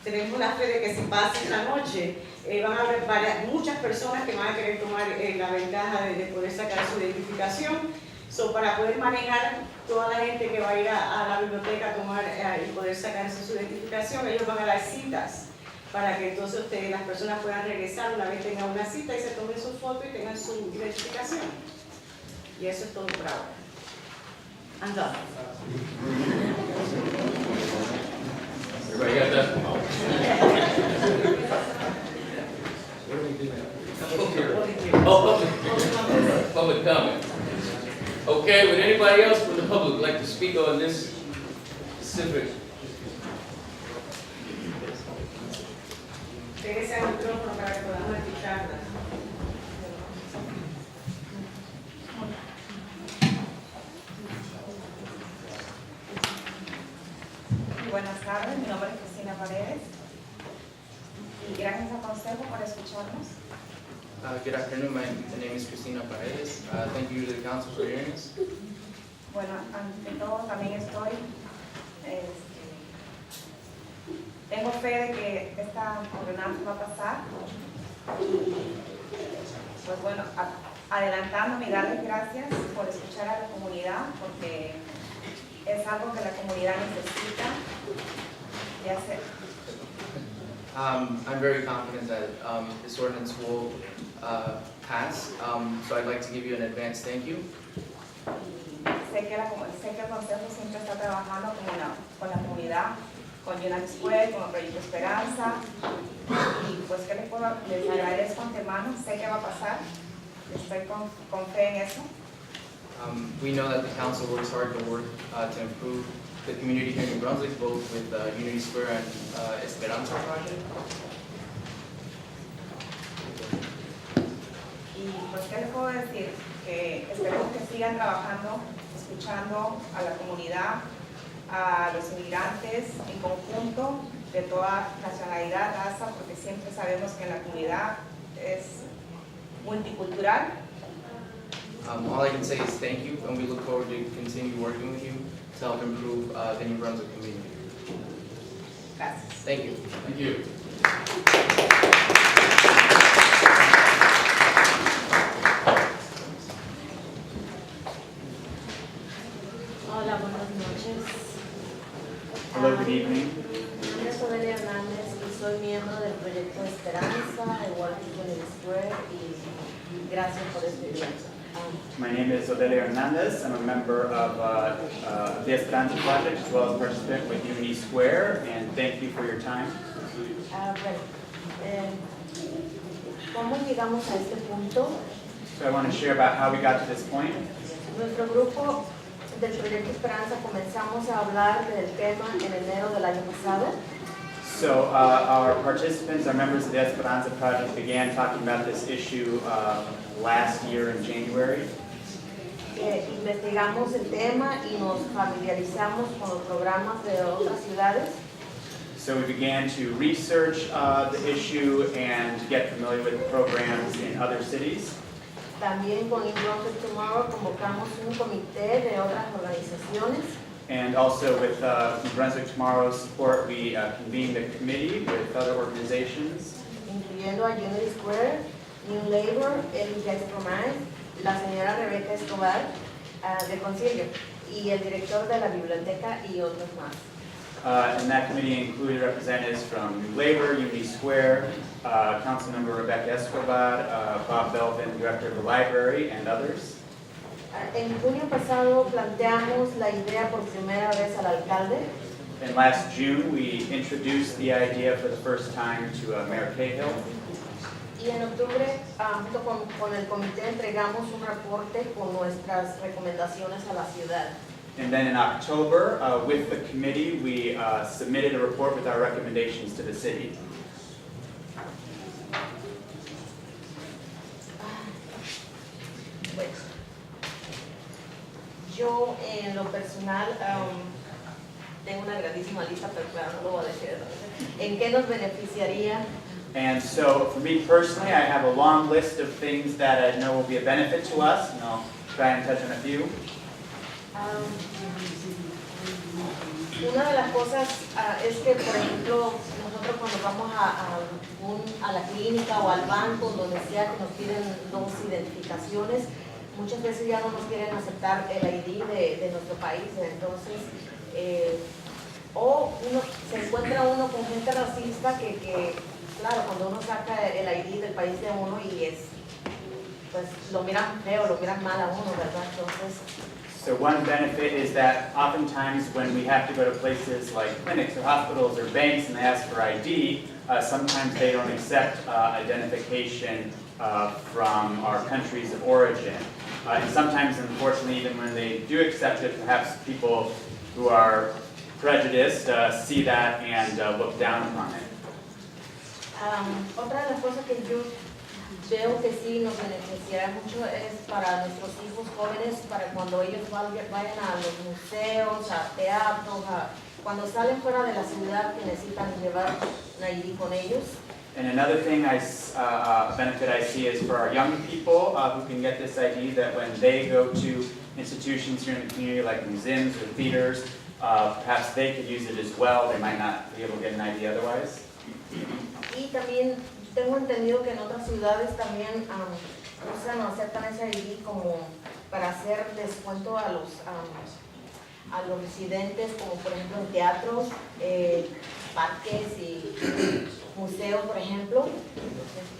Speaker 8: tenemos la fe de que si pasa esta noche, van a haber muchas personas que van a querer tomar la ventaja de poder sacar su identificación. Para poder manejar toda la gente que va a ir a la biblioteca a tomar y poder sacarse su identificación, ellos van a dar citas para que entonces las personas puedan regresar una vez tengan una cita y se tomen su foto y tengan su identificación. Y eso es todo por ahora. I'm done.
Speaker 1: Everybody got that? What do we do now? Oh, public comment. Okay, would anybody else from the public like to speak on this specific?
Speaker 8: Regrese al micrófono para que podamos escucharla.
Speaker 9: Buenas tardes, mi nombre es Cristina Paredes y gracias a Consejo por escucharnos.
Speaker 10: Good afternoon, my name is Cristina Paredes. Thank you to the council for hearing us.
Speaker 9: Bueno, ante todo también tengo fe de que esta ordenanza va a pasar. Pues bueno, adelantándome y darles gracias por escuchar a la comunidad, porque es algo que la comunidad necesita de hacer.
Speaker 10: I'm very confident that this ordinance will pass, so I'd like to give you an advance thank you.
Speaker 9: Sé que el Consejo siempre está trabajando con la comunidad, con United Square, con el Proyecto Esperanza, y pues que les agradezco ante antemano, sé que va a pasar, estoy con fe en eso.
Speaker 10: We know that the council works hard to improve the community here in Brunswick, both with Unity Square and Esperanza project.
Speaker 9: Y pues, ¿qué les puedo decir? Que esperemos que sigan trabajando, escuchando a la comunidad, a los inmigrantes en conjunto, de toda nacionalidad, raza, porque siempre sabemos que en la comunidad es multicultural.
Speaker 10: All I can say is thank you, and we look forward to continue working with you to help improve the New Brunswick community.
Speaker 9: Gracias.
Speaker 10: Thank you.
Speaker 1: Thank you.
Speaker 11: Hola, buenas noches.
Speaker 12: Hello, good evening.
Speaker 11: Mi nombre es Odelia Hernández y soy miembro del proyecto Esperanza, igual que Unity Square, y gracias por este evento.
Speaker 12: My name is Odelia Hernandez. I'm a member of the Esperanza Project as well as participant with Unity Square, and thank you for your time.
Speaker 11: Bueno, ¿cómo llegamos a este punto?
Speaker 12: So I want to share about how we got to this point.
Speaker 11: Nuestro grupo del proyecto Esperanza comenzamos a hablar del tema en enero del año pasado.
Speaker 12: So our participants, our members of the Esperanza Project began talking about this issue last year in January.
Speaker 11: Investigamos el tema y nos familiarizamos con los programas de otras ciudades.
Speaker 12: So we began to research the issue and get familiar with the programs in other cities.
Speaker 11: También con In Brunswick Tomorrow convocamos un comité de otras organizaciones.
Speaker 12: And also with Brunswick Tomorrow's support, we convened a committee with other organizations,
Speaker 11: Incluyendo a Unity Square, New Labor, el Gastroman, la señora Rebeca Escobar de Concilio y el director de la biblioteca y otros más.
Speaker 12: And that committee included representatives from New Labor, Unity Square, Councilmember Rebecca Escobar, Bob Belvin, Director of the Library, and others.
Speaker 11: En junio pasado planteamos la idea por primera vez al alcalde.
Speaker 12: And last June, we introduced the idea for the first time to Mayor Cahill.
Speaker 11: Y en octubre, junto con el comité, entregamos un reporte con nuestras recomendaciones a la ciudad.
Speaker 12: And then in October, with the committee, we submitted a report with our recommendations to the city.
Speaker 11: Bueno, yo en lo personal tengo una grandísima lista, pero claro, no lo voy a decir. ¿En qué nos beneficiaría?
Speaker 12: And so for me personally, I have a long list of things that I know will be a benefit to us, and I'll try and touch on a few.
Speaker 11: Una de las cosas es que, por ejemplo, nosotros cuando vamos a la clínica o al banco, donde sea que nos piden dos identificaciones, muchas veces ya no nos quieren aceptar el ID de nuestro país. Entonces, o se encuentra uno con gente racista que claro, cuando uno saca el ID del país de uno y pues lo miran feo, lo miran mal a uno, ¿verdad? Entonces,
Speaker 12: So one benefit is that oftentimes when we have to go to places like clinics or hospitals or banks and they ask for ID, sometimes they don't accept identification from our countries of origin. And sometimes, unfortunately, even when they do accept it, perhaps people who are prejudiced see that and look down upon it.
Speaker 11: otra de las cosas que yo veo que sí nos beneficiará mucho es para nuestros hijos jóvenes, para cuando ellos vayan a los museos, a teatros, cuando salen fuera de la ciudad que necesitan llevar un ID con ellos.
Speaker 12: And another thing benefit I see is for our young people who can get this ID, that when they go to institutions here in the community like museums or theaters, perhaps they could use it as well. They might not be able to get an ID otherwise.
Speaker 11: Y también tengo entendido que en otras ciudades también usan o aceptan ese ID como para hacer descuento a los residentes, como por ejemplo en teatros, parques y museos, por ejemplo.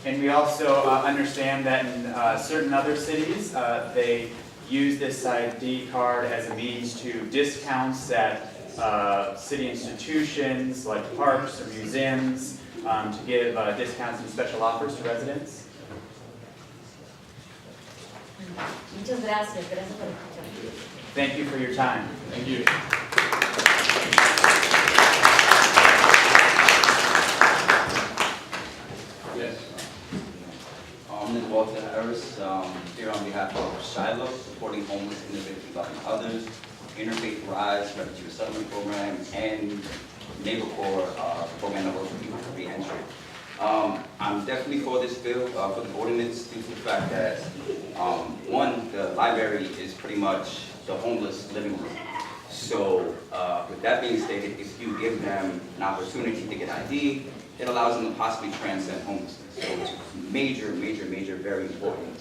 Speaker 12: And we also understand that in certain other cities, they use this ID card as a means to discounts at city institutions like parks or museums, to give discounts and special offers to residents.
Speaker 11: Muchas gracias, gracias por escuchar.
Speaker 12: Thank you for your time.
Speaker 1: Thank you. Yes.
Speaker 13: Ms. Walter Harris, here on behalf of Shiloh, supporting homeless individuals and others, Interfaith Rise, Refugee Resettlement Program, and Neighbor Corps program that works with people for re-entry. I'm definitely for this bill, for the ordinance, due to the fact that, one, the library is pretty much the homeless living room. So, with that being stated, if you give them an opportunity to get ID, it allows them to possibly transcend homelessness. So it's a major, major, major, very important,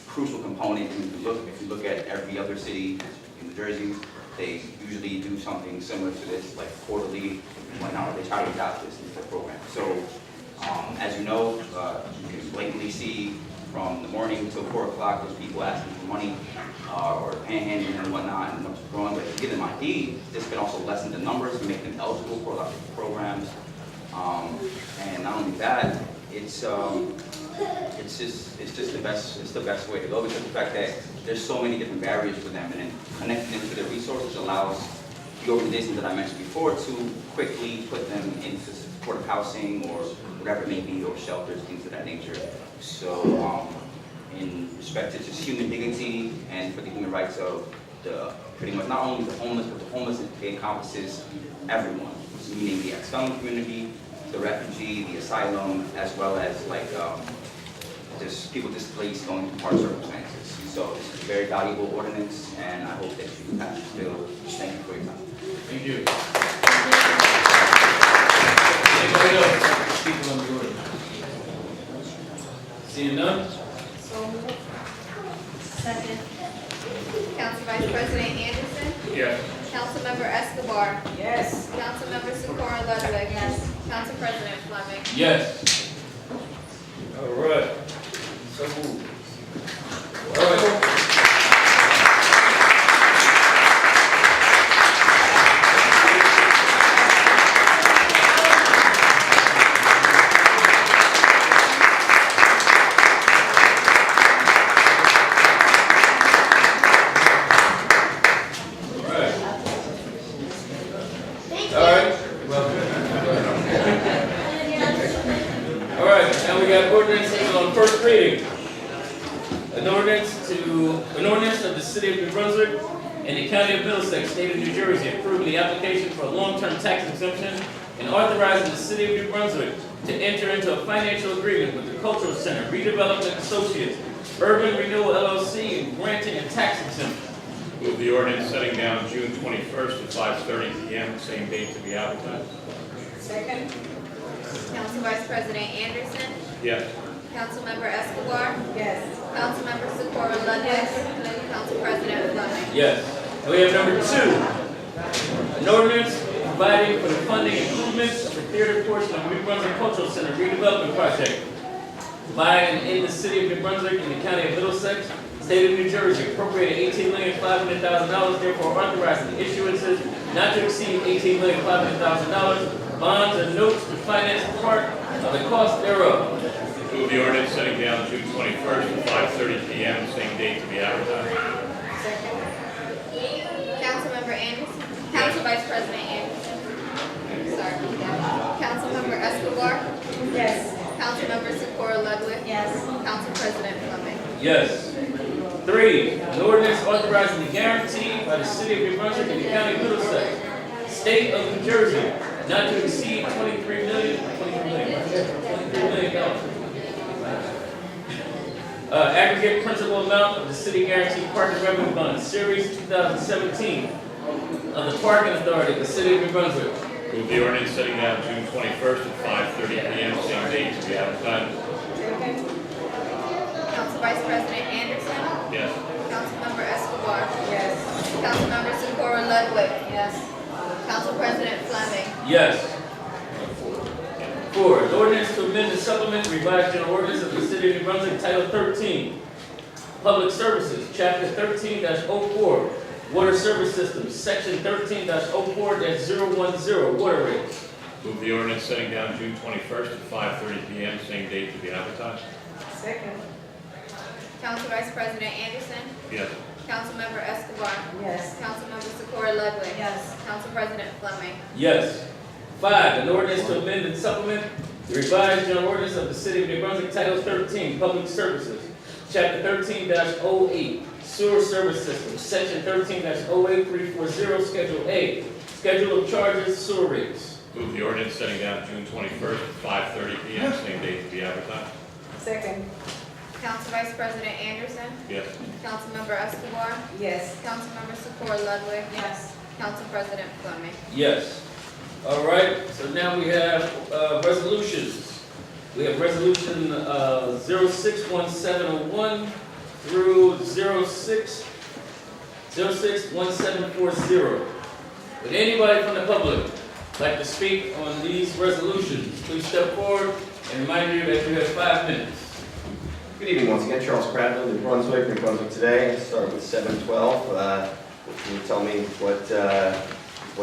Speaker 13: crucial component. And if you look at every other city in New Jersey, they usually do something similar to this, like quarterly and whatnot. They try to adopt this into the program. So, as you know, you can blatantly see from the morning till 4 o'clock, there's people asking for money or panhandling and whatnot, and what's wrong. But if you give them ID, this can also lessen the numbers and make them eligible for a lot of programs. And not only that, it's just the best way to go, because of the fact that there's so many different barriers for them, and then connecting them to their resources allows the organizations that I mentioned before to quickly put them into supportive housing or whatever it may be, or shelters, things of that nature. So, in respect to just human dignity and for the human rights of the pretty much not only the homeless, but the homeless encompasses everyone, meaning the ex-felon community, the refugee, the asylum, as well as like just people displaced going through hard circumstances. So this is a very valuable ordinance, and I hope that you pass this bill. Thank you for your time.
Speaker 1: Thank you. Anybody else speak on the ordinance? Seeing none?
Speaker 4: Second.
Speaker 3: Council Vice President Anderson.
Speaker 1: Yes.
Speaker 3: Councilmember Escobar.
Speaker 8: Yes.
Speaker 3: Councilmember Socorro Ludwig.
Speaker 4: Yes.
Speaker 3: Council President Fleming.
Speaker 1: Yes. All right. So moved. All right. Of the City of New Brunswick and the County of Middlesex, State of New Jersey, approving the application for a long-term tax exemption and authorizing the City of New Brunswick to enter into a financial agreement with the Cultural Center, Redevelopment Associates, Urban Renewal LLC, and granting a tax exemption.
Speaker 14: Move the ordinance setting down June 21st at 5:30 p.m., same date to be advertised.
Speaker 8: Second.
Speaker 3: Council Vice President Anderson.
Speaker 14: Yes.
Speaker 3: Councilmember Escobar.
Speaker 8: Yes.
Speaker 3: Councilmember Socorro Ludwig. Council President Fleming.
Speaker 1: Yes. And we have number 2, an ordinance providing for the funding improvements of the theater portion of New Brunswick Cultural Center redevelopment project by and in the City of New Brunswick and the County of Middlesex, State of New Jersey, appropriated $18,500,000, therefore authorizing the issuances not to exceed $18,500,000, bonds or notes to finance part of the cost thereof.
Speaker 14: Move the ordinance setting down June 21st at 5:30 p.m., same date to be advertised.
Speaker 3: Councilmember Anderson. Council Vice President Anderson. Sorry. Councilmember Escobar.
Speaker 8: Yes.
Speaker 3: Councilmember Socorro Ludwig.
Speaker 4: Yes.
Speaker 3: Council President Fleming.
Speaker 1: Yes. 3, an ordinance authorizing the guarantee by the City of New Brunswick and the County of Middlesex, State of New Jersey, not to exceed $23 million. Aggregate principal amount of the City Guaranteed Parking Revenue Fund, Series 2017, of the Parking Authority of the City of New Brunswick.
Speaker 14: Move the ordinance setting down June 21st at 5:30 p.m., same date to be advertised.
Speaker 8: Second.
Speaker 3: Council Vice President Anderson.
Speaker 14: Yes.
Speaker 3: Councilmember Escobar.
Speaker 8: Yes.
Speaker 3: Councilmember Socorro Ludwig. Yes. Council President Fleming.
Speaker 1: Yes. 4, an ordinance to amend the supplement revised general ordinance of the City of New Brunswick, Title 13, Public Services, Chapter 13-04, Water Service Systems, Section 13-04-010, Water Rates.
Speaker 14: Move the ordinance setting down June 21st at 5:30 p.m., same date to be advertised.
Speaker 8: Second.
Speaker 3: Council Vice President Anderson.
Speaker 14: Yes.
Speaker 3: Councilmember Escobar.
Speaker 8: Yes.
Speaker 3: Councilmember Socorro Ludwig.
Speaker 8: Yes.
Speaker 3: Council President Fleming.
Speaker 1: Yes. 5, an ordinance to amend and supplement the revised general ordinance of the City of New Brunswick, Title 13, Public Services, Chapter 13-08, Sewer Service System, Section 13-08340, Schedule A, Schedule of Charges, Sewer Rates.
Speaker 14: Move the ordinance setting down June 21st at 5:30 p.m., same date to be advertised.
Speaker 8: Second.
Speaker 3: Council Vice President Anderson.
Speaker 14: Yes.
Speaker 3: Councilmember Escobar.
Speaker 8: Yes.
Speaker 3: Councilmember Socorro Ludwig.
Speaker 8: Yes.
Speaker 3: Council President Fleming.
Speaker 1: Yes. All right, so now we have resolutions. We have resolution 061701 through 061740. Would anybody from the public like to speak on these resolutions? Please step forward and remind you that you have 5 minutes.
Speaker 5: Good evening once again, Charles Cradle, New Brunswick, New Brunswick Today. Start with 712. Can you tell me what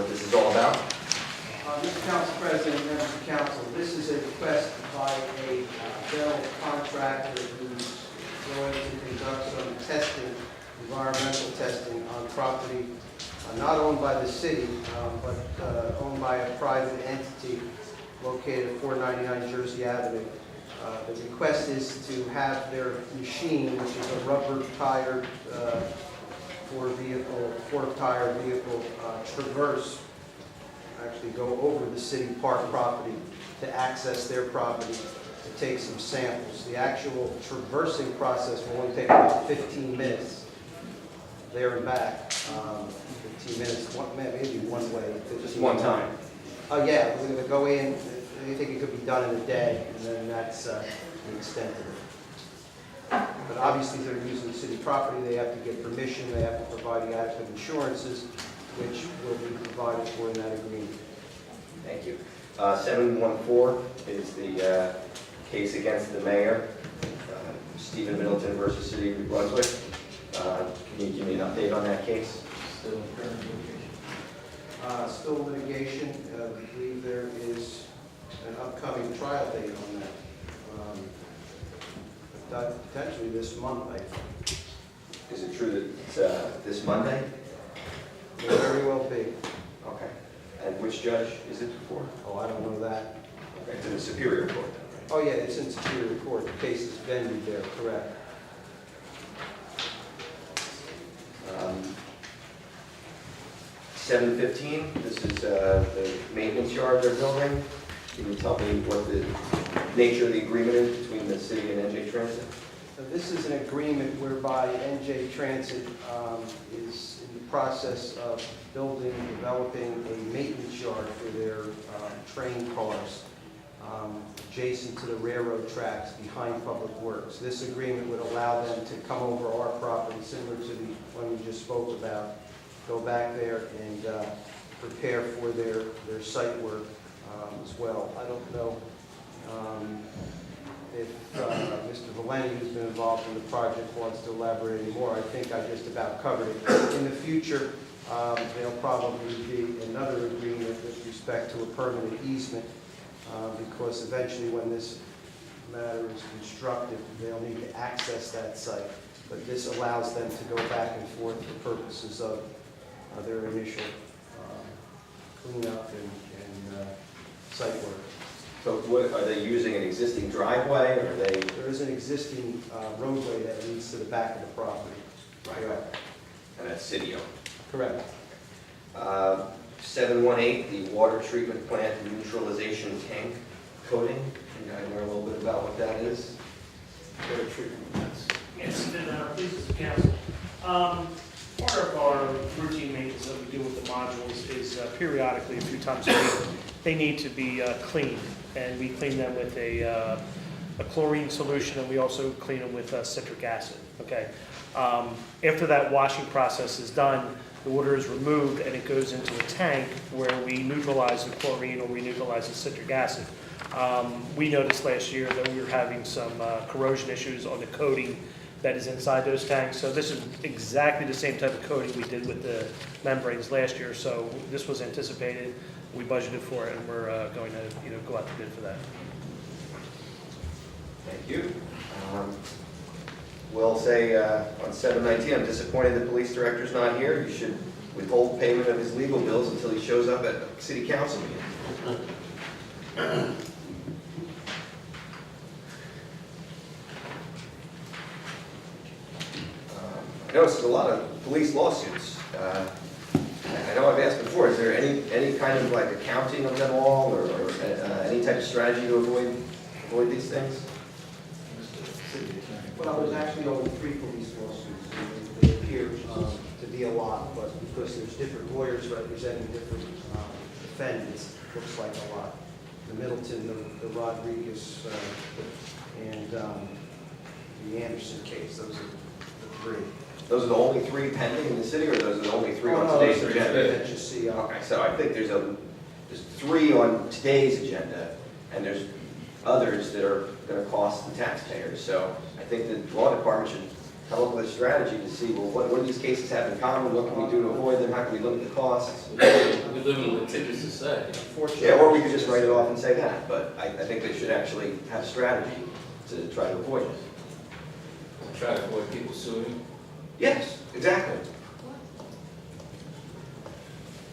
Speaker 5: this is all about?
Speaker 2: Mr. Council President, members of council, this is a request by a general contractor who's going to conduct some testing, environmental testing on property not owned by the city, but owned by a private entity located at 499 Jersey Avenue. The request is to have their machine, which is a rubber-tired four-tire vehicle, traverse, actually go over the city park property to access their property to take some samples. The actual traversing process will only take about 15 minutes there and back. 15 minutes, maybe one way.
Speaker 5: Just one time?
Speaker 2: Oh, yeah, we're going to go in. They think it could be done in a day, and then that's the extent of it. But obviously, if they're using city property, they have to get permission, they have to provide the adequate insurances, which will be provided for in that agreement.
Speaker 5: Thank you. 714 is the case against the mayor, Stephen Middleton versus City of New Brunswick. Can you give me an update on that case?
Speaker 1: Still in current litigation.
Speaker 2: Still litigation. I believe there is an upcoming trial date on that. Potentially this month, I think.
Speaker 5: Is it true that it's this Monday?
Speaker 2: May very well be.
Speaker 5: Okay. And which judge is it before?
Speaker 2: Oh, I don't know that.
Speaker 5: Okay, it's in the Superior Court then, right?
Speaker 2: Oh, yeah, it's in Superior Court. The case is venue there, correct.
Speaker 5: 715, this is the maintenance yard they're building. Can you tell me what the nature of the agreement is between the city and NJ Transit?
Speaker 2: So this is an agreement whereby NJ Transit is in the process of building, developing a maintenance yard for their train cars adjacent to the railroad tracks behind Public Works. This agreement would allow them to come over our property, similar to the one we just spoke about, go back there and prepare for their site work as well. I don't know if Mr. Valeni, who's been involved in the project, wants to elaborate anymore. I think I just about covered it. In the future, there'll probably be another agreement with respect to a permanent easement, because eventually when this matter is constructed, they'll need to access that site. But this allows them to go back and forth for purposes of their initial cleanup and site work.
Speaker 5: So what, are they using an existing driveway, or are they?
Speaker 2: There is an existing roadway that leads to the back of the property. Correct.
Speaker 5: And that's city owned?
Speaker 2: Correct.
Speaker 5: 718, the water treatment plant neutralization tank coating. Can you guys learn a little bit about what that is? Water treatment plants.
Speaker 15: Yes, and please, Mr. Council. Part of our routine maintenance that we do with the modules is periodically, a few times a week, they need to be cleaned. And we clean them with a chlorine solution, and we also clean them with citric acid. Okay. After that washing process is done, the water is removed and it goes into a tank where we neutralize the chlorine or we neutralize the citric acid. We noticed last year that we were having some corrosion issues on the coating that is inside those tanks. So this is exactly the same type of coating we did with the membranes last year. So this was anticipated, we budgeted for it, and we're going to go out to bid for that.
Speaker 5: Thank you. will say on 7/19, I'm disappointed the police director's not here. You should withhold payment of his legal bills until he shows up at a city council meeting. I noticed a lot of police lawsuits. I know I've asked before, is there any kind of like accounting of them all, or any type of strategy to avoid these things?
Speaker 2: Well, there's actually only 3 police lawsuits. They appear to be a lot, but because there's different lawyers representing different defendants, it looks like a lot. The Middleton, the Rodriguez, and the Anderson case, those are the 3.
Speaker 5: Those are the only 3 pending in the city, or those are the only 3 on
Speaker 2: No,
Speaker 5: today's
Speaker 2: those are
Speaker 5: agenda?
Speaker 2: 3 that you see.
Speaker 5: Okay, so I think there's 3 on today's agenda, and there's others that are going to cost the taxpayers. So I think the law department should come up with a strategy to see, well, what do these cases have in common? What can we do to avoid them? How can we limit the costs?
Speaker 1: We live in a litigious society.
Speaker 5: Yeah, or we could just write it off and say that, but I think they should actually have a strategy to try to avoid it.
Speaker 1: Try to avoid people suing.
Speaker 5: Yes, exactly.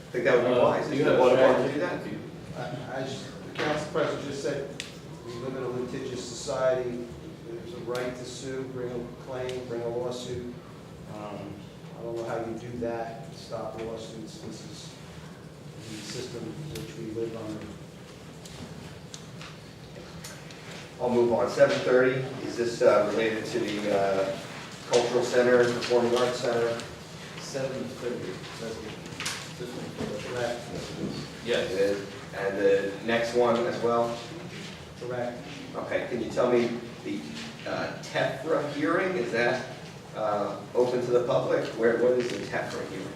Speaker 5: I think that would be wise.
Speaker 1: You
Speaker 5: Is the
Speaker 1: have
Speaker 5: law
Speaker 1: a
Speaker 5: department to
Speaker 1: strategy?
Speaker 5: do that?
Speaker 2: As the council president just said, we live in a litigious society. There's a right to sue, bring a claim, bring a lawsuit. I don't know how you do that, stop lawsuits. This is the system which we live under.
Speaker 5: I'll move on. 7:30, is this related to the Cultural Center, Performing Arts Center?
Speaker 1: 7:30.
Speaker 2: Correct.
Speaker 1: Yes.
Speaker 5: And the next one as well?
Speaker 2: Correct.
Speaker 5: Okay, can you tell me the TEFRA hearing, is that open to the public? What is the TEFRA hearing?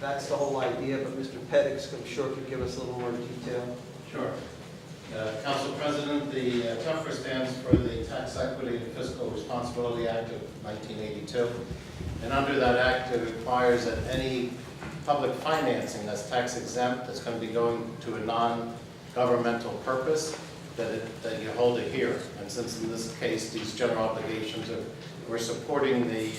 Speaker 2: That's the whole idea, but Mr. Pettix, I'm sure, could give us a little more detail.
Speaker 16: Sure. Council President, the TEFRA stands for the Tax Equity and Fiscal Responsibility Act of 1982. And under that act, it requires that any public financing that's tax exempt, that's going to be going to a non-governmental purpose, that you hold a hearing. And since in this case, these general obligations we're supporting the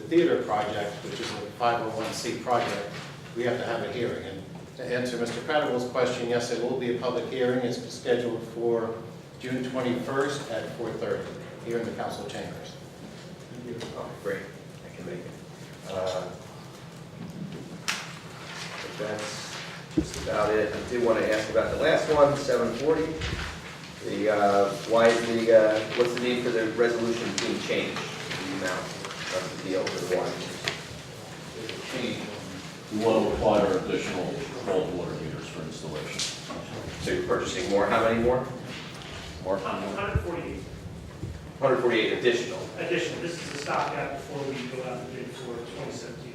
Speaker 16: theater project, which is a 501c project, we have to have a hearing. And to answer Mr. Cradiville's question, yes, there will be a public hearing. It's scheduled for June 21st at 4:30 here in the council chambers.
Speaker 5: Oh, great, I can make it. But that's just about it. I did want to ask about the last one, 7:40. What's the need for the resolution being changed? The amount of the deal for the water meters?
Speaker 17: We want to acquire additional cold water meters for installation.
Speaker 5: So you're purchasing more, how many more?
Speaker 17: Mark?
Speaker 15: 148
Speaker 5: 148 additional.
Speaker 15: additional. This is a stopgap before we go out to bid for 2017.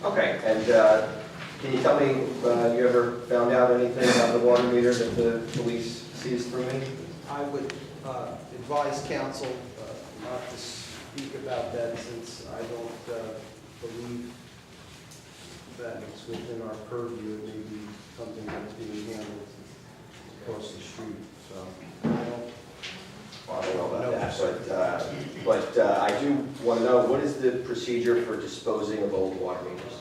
Speaker 5: Okay, and can you tell me, you ever found out anything about the water meter that the police seized from me?
Speaker 2: I would advise council not to speak about that since I don't believe that it's within our purview. It may be something that's being handled across the street, so I don't.
Speaker 5: Well, I don't know about that, but I do want to know, what is the procedure for disposing of old water meters?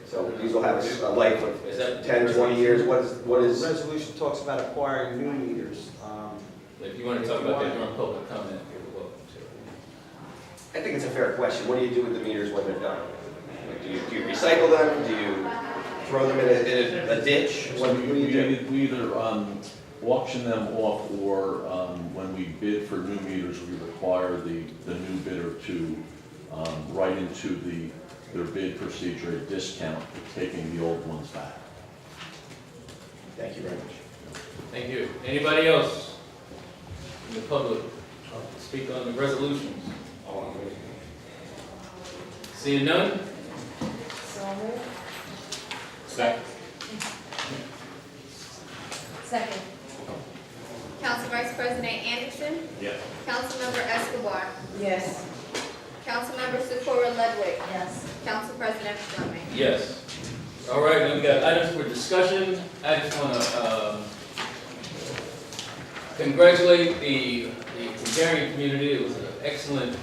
Speaker 5: So these will have a life of 10, 20 years. What is?
Speaker 2: The resolution talks about acquiring new meters.
Speaker 1: If you want to talk about that during public comment, you're welcome to.
Speaker 5: I think it's a fair question. What do you do with the meters when they're done? Like, do you recycle them? Do you throw them in a ditch? What do you do?
Speaker 17: We either auction them off, or when we bid for new meters, we require the new bidder to write into their bid procedure a discount for taking the old ones back.
Speaker 5: Thank you very much.
Speaker 1: Thank you. Anybody else in the public speak on the resolutions? Seeing none?
Speaker 4: Second.
Speaker 3: Second. Council Vice President Anderson.
Speaker 14: Yes.
Speaker 3: Councilmember Escobar.
Speaker 8: Yes.
Speaker 3: Councilmember Socorro Ludwig.
Speaker 4: Yes.
Speaker 3: Council President Fleming.
Speaker 1: Yes. All right, then we got items for discussion. I just want to congratulate the the Hungarian community. It was an excellent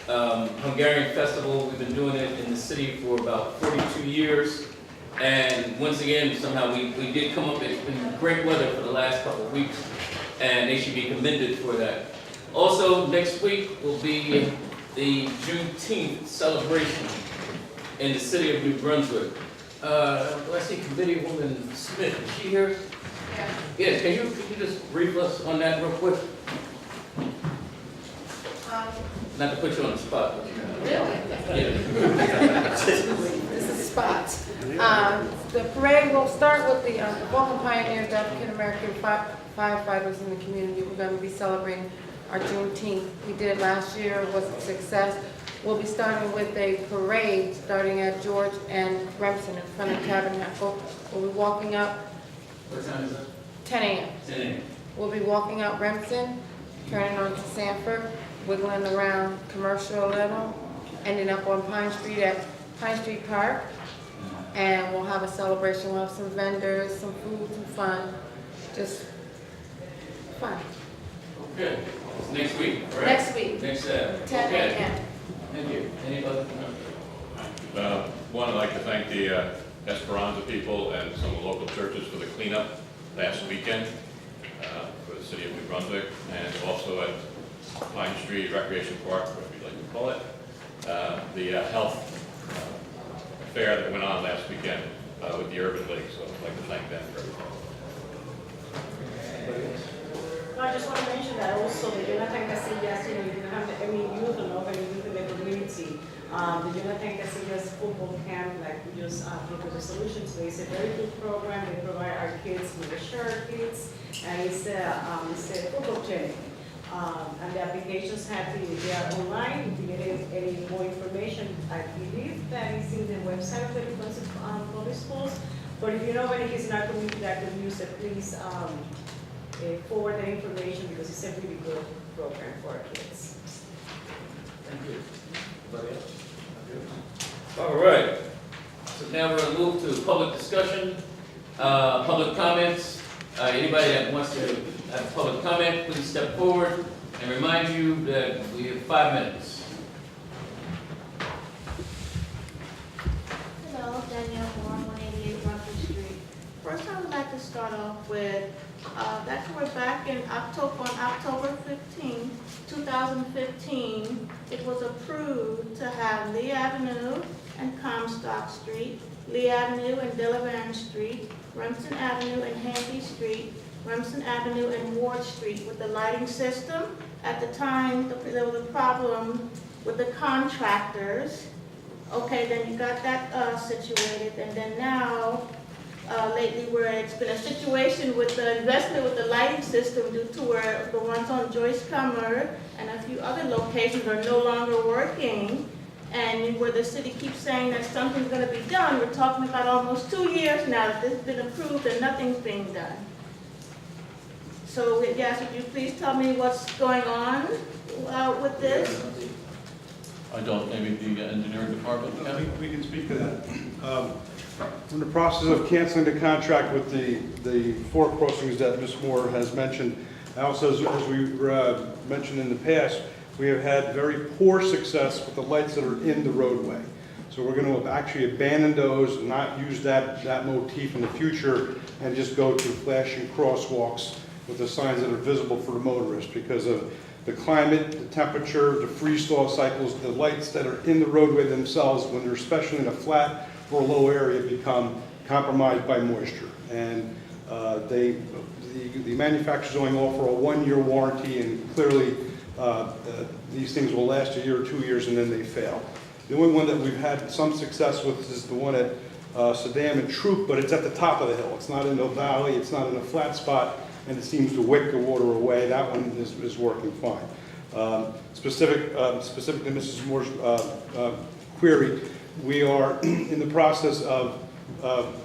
Speaker 1: Hungarian festival. We've been doing it in the city for about 42 years. And once again, somehow we did come up, it's been great weather for the last couple of weeks, and they should be commended for that. Also, next week will be the Juneteenth celebration in the city of New Brunswick. Do I see Committeewoman Smith, is she here?
Speaker 3: Yeah.
Speaker 1: Yes, can you just brief us on that real quick? Not to put you on the spot.
Speaker 18: Really?
Speaker 1: Yeah.
Speaker 18: This is Spot. The parade will start with the Vulcan Pioneers, the African American firefighters in the community. We're going to be celebrating our Juneteenth. We did it last year, it was a success. We'll be starting with a parade starting at George and Remsen in front of Tabernacle. We'll be walking up.
Speaker 1: What time is it?
Speaker 18: 10 a.m.
Speaker 1: 10 a.m.
Speaker 18: We'll be walking up Remsen, turning onto Sanford, wiggling around Commercial a little, ending up on Pine Street at Pine Street Park. And we'll have a celebration. We'll have some vendors, some food, some fun. Just fun.
Speaker 1: Okay, it's next week, all right?
Speaker 18: Next week.
Speaker 1: Next Saturday.
Speaker 18: 10
Speaker 1: Okay.
Speaker 18: a.m.
Speaker 1: Thank you. Any other?
Speaker 14: One, I'd like to thank the Esperanza people and some of the local churches for the cleanup last weekend for the city of New Brunswick, and also at Pine Street Recreation Park, whatever you'd like to call it, the health fair that went on last weekend with the Urban League, so I'd like to thank them for everything.
Speaker 8: I just want to mention that also the Jonathan Casillas, you didn't have any youth or no any youth in the community. The Jonathan Casillas football camp, like we just put the solutions. So it's a very good program. They provide our kids with the shirt kits, and it's a football training. And the applications they are online. If you get any more information, I believe that is in the website of the Brunswick Public Schools. But if you know any kids in our community that could use it, please forward the information because it's a really good program for our kids.
Speaker 1: Thank you. Anybody else? All right. So now we're going to move to public discussion, public comments. Anybody that wants to have public comment, please step forward and remind you that we have 5 minutes.
Speaker 19: Hello, Danielle Moore, 188 Brunswick Street. First, I would like to start off with that we're back in October, on October 15, 2015, it was approved to have Lee Avenue and Comstock Street, Lee Avenue and Delavan Street, Remsen Avenue and Handy Street, Remsen Avenue and Ward Street with the lighting system. At the time, there was a problem with the contractors. Okay, then you got that situated, and then now, lately it's been a situation with the investment with the lighting system due to where the ones on Joyce Comer and a few other locations are no longer working, and where the city keeps saying that something's going to be done. We're talking about almost 2 years now that this has been approved and nothing's being done. So yes, would you please tell me what's going on with this?
Speaker 17: I don't, maybe the engineering department, Kevin?
Speaker 20: We can speak to that. We're in the process of canceling the contract with the 4 crossings that Ms. Moore has mentioned. Also, as we mentioned in the past, we have had very poor success with the lights that are in the roadway. So we're going to actually abandon those, not use that motif in the future, and just go to flashing crosswalks with the signs that are visible for the motorist because of the climate, the temperature, the freeze-thaw cycles, the lights that are in the roadway themselves, when they're especially in a flat or low area, become compromised by moisture. And the manufacturer's only offer a 1-year warranty, and clearly these things will last 1 year or 2 years and then they fail. The only one that we've had some success with is the one at Saddam and Troop, but it's at the top of the hill. It's not in the valley, it's not in a flat spot, and it seems to wick the water away. That one is working fine. Specific to Mrs. Moore's query, we are in the process of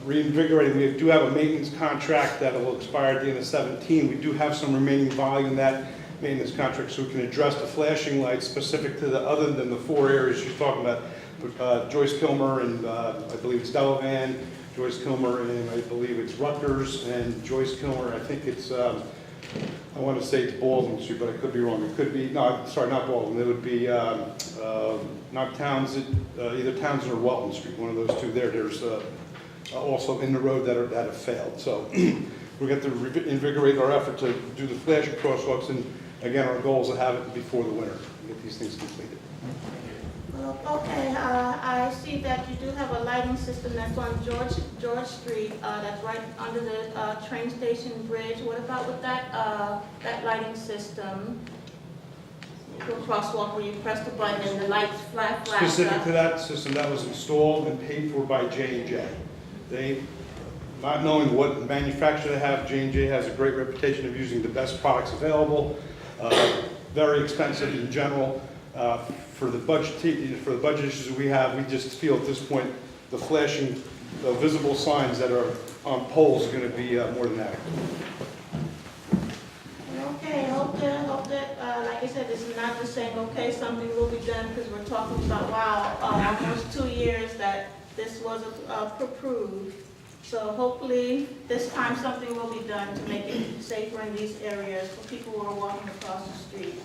Speaker 20: reinvigorating. We do have a maintenance contract that will expire at the end of 2017. We do have some remaining volume in that maintenance contract, so we can address the flashing lights specific to other than the 4 areas she's talking about. Joyce Kilmer and I believe it's Delavan, Joyce Kilmer and I believe it's Rutgers, and Joyce Kilmer, I think it's I want to say it's Baldwin Street, but I could be wrong. It could be, no, sorry, not Baldwin. It would be not Townsend, either Townsend or Welton Street, one of those two there. There's also in the road that have failed. So we got to invigorate our effort to do the flashing crosswalks, and again, our goal is to have it before the winter, and get these things completed.
Speaker 19: Well, okay, I see that you do have a lighting system that's on George Street, that's right under the train station bridge. What about with that lighting system? The crosswalk where you press the button and the lights flash up?
Speaker 20: Specific to that system, that was installed and paid for by J&J. They, not knowing what manufacturer they have, J&J has a great reputation of using the best products available, very expensive in general. For the budget issues we have, we just feel at this point the flashing, the visible signs that are on poles are going to be more than adequate.
Speaker 19: Okay, hope that, like I said, this is not just saying, okay, something will be done, because we're talking about, wow, almost 2 years that this was approved. So hopefully this time something will be done to make it safer in these areas for people who are walking across the street.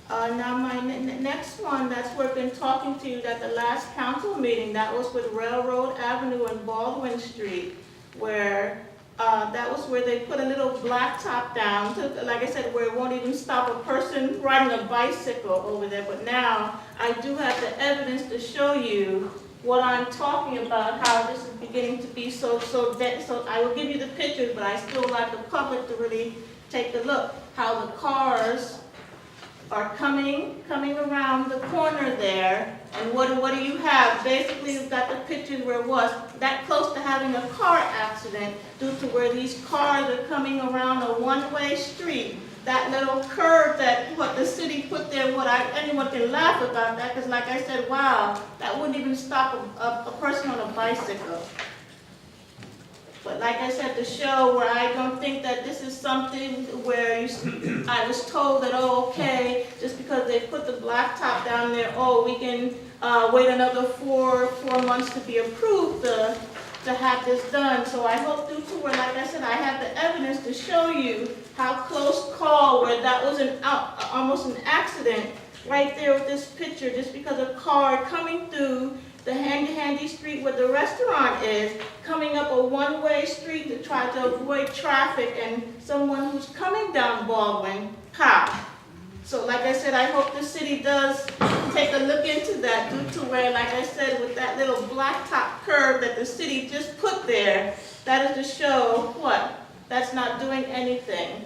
Speaker 19: Now my next one, that's where I've been talking to you at the last council meeting, that was with Railroad Avenue and Baldwin Street, where that was where they put a little blacktop down, like I said, where it won't even stop a person riding a bicycle over there. But now I do have the evidence to show you what I'm talking about, how this is beginning to be so I will give you the pictures, but I still like the public to really take a look, how the cars are coming around the corner there, and what do you have? Basically, you've got the pictures where it was that close to having a car accident due to where these cars are coming around a one-way street. That little curve that what the city put there, anyone can laugh about that, because like I said, wow, that wouldn't even stop a person on a bicycle. But like I said, to show where I don't think that this is something where I was told that, oh, okay, just because they put the blacktop down there, oh, we can wait another four months to be approved to have this done. So I hope due to where, like I said, I have the evidence to show you how close call where that was almost an accident right there with this picture, just because a car coming through the handy street where the restaurant is, coming up a one-way street to try to avoid traffic, and someone who's coming down Baldwin, cop. So like I said, I hope the city does take a look into that, due to where, like I said, with that little blacktop curve that the city just put there, that is to show what? That's not doing anything.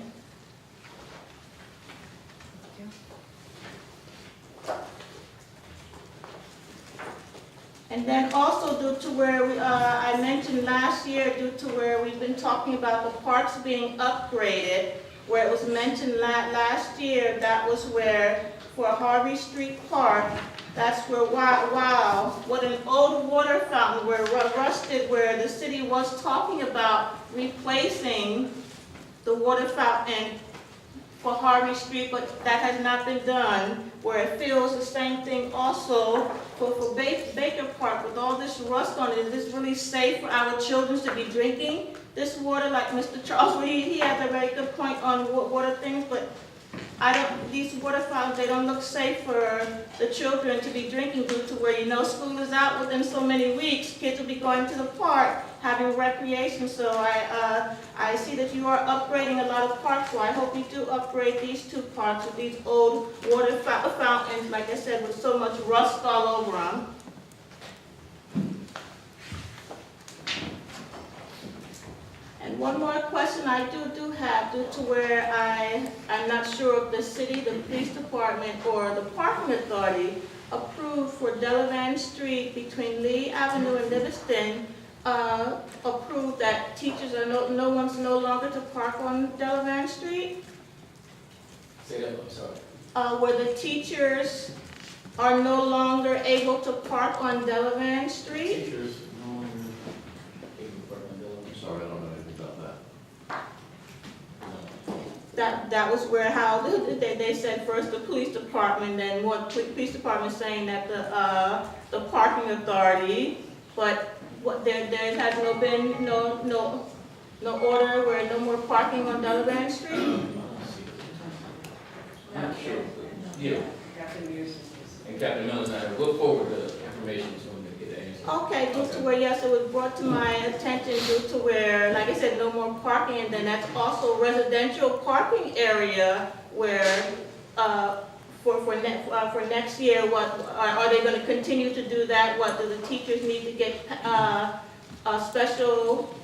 Speaker 19: And then also due to where I mentioned last year, due to where we've been talking about the parks being upgraded, where it was mentioned last year, that was where for Harvey Street Park, that's where, wow, what an old water fountain where rusted, where the city was talking about replacing the water fountain for Harvey Street, but that has not been done, where it feels the same thing also for Baker Park with all this rust on it. Is this really safe for our children to be drinking this water? Like Mr. Charles, he has a very good point on water things, but these water fountains, they don't look safe for the children to be drinking due to where school is out within so many weeks, kids will be going to the park, having recreation. So I see that you are upgrading a lot of parks, so I hope you do upgrade these two parks with these old water fountains, like I said, with so much rust all over them. And one more question I do have, due to where I'm not sure if the city, the police department, or the parking authority approved for Delavan Street between Lee Avenue and Livingston, approved that teachers are no one's no longer to park on Delavan Street?
Speaker 13: Say that, I'm sorry.
Speaker 19: Where the teachers are no longer able to park on Delavan Street?
Speaker 13: Teachers no longer able to park on Delavan.
Speaker 17: Sorry, I don't know anything about that.
Speaker 19: That was where how they said first the police department, then one police department saying that the parking authority, but there has been no order where no more parking on Delavan Street.
Speaker 1: Sure. Yeah. And Captain Miller's not here. We'll forward the information to him to get the answer.
Speaker 19: Okay, due to where, yes, it was brought to my attention due to where, like I said, no more parking, and then that's also residential parking area where, for next year, what, are they gonna continue to do that? What, do the teachers need to get, a special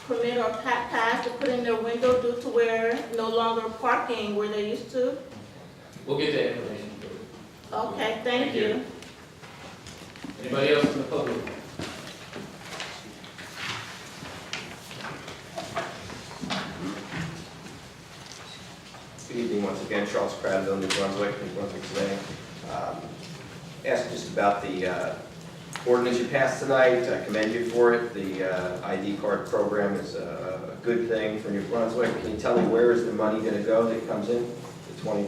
Speaker 19: permit or pass to put in their window due to where no longer parking where they used to?
Speaker 1: We'll get that information for you.
Speaker 19: Okay, thank you.
Speaker 1: Anybody else in the public?
Speaker 5: Good evening once again, Charles Prattville, New Brunswick today. Ask just about the ordinance you passed tonight. I commend you for it. The ID card program is a good thing for New Brunswick. Can you tell me where is the money going to go that comes in, the $20?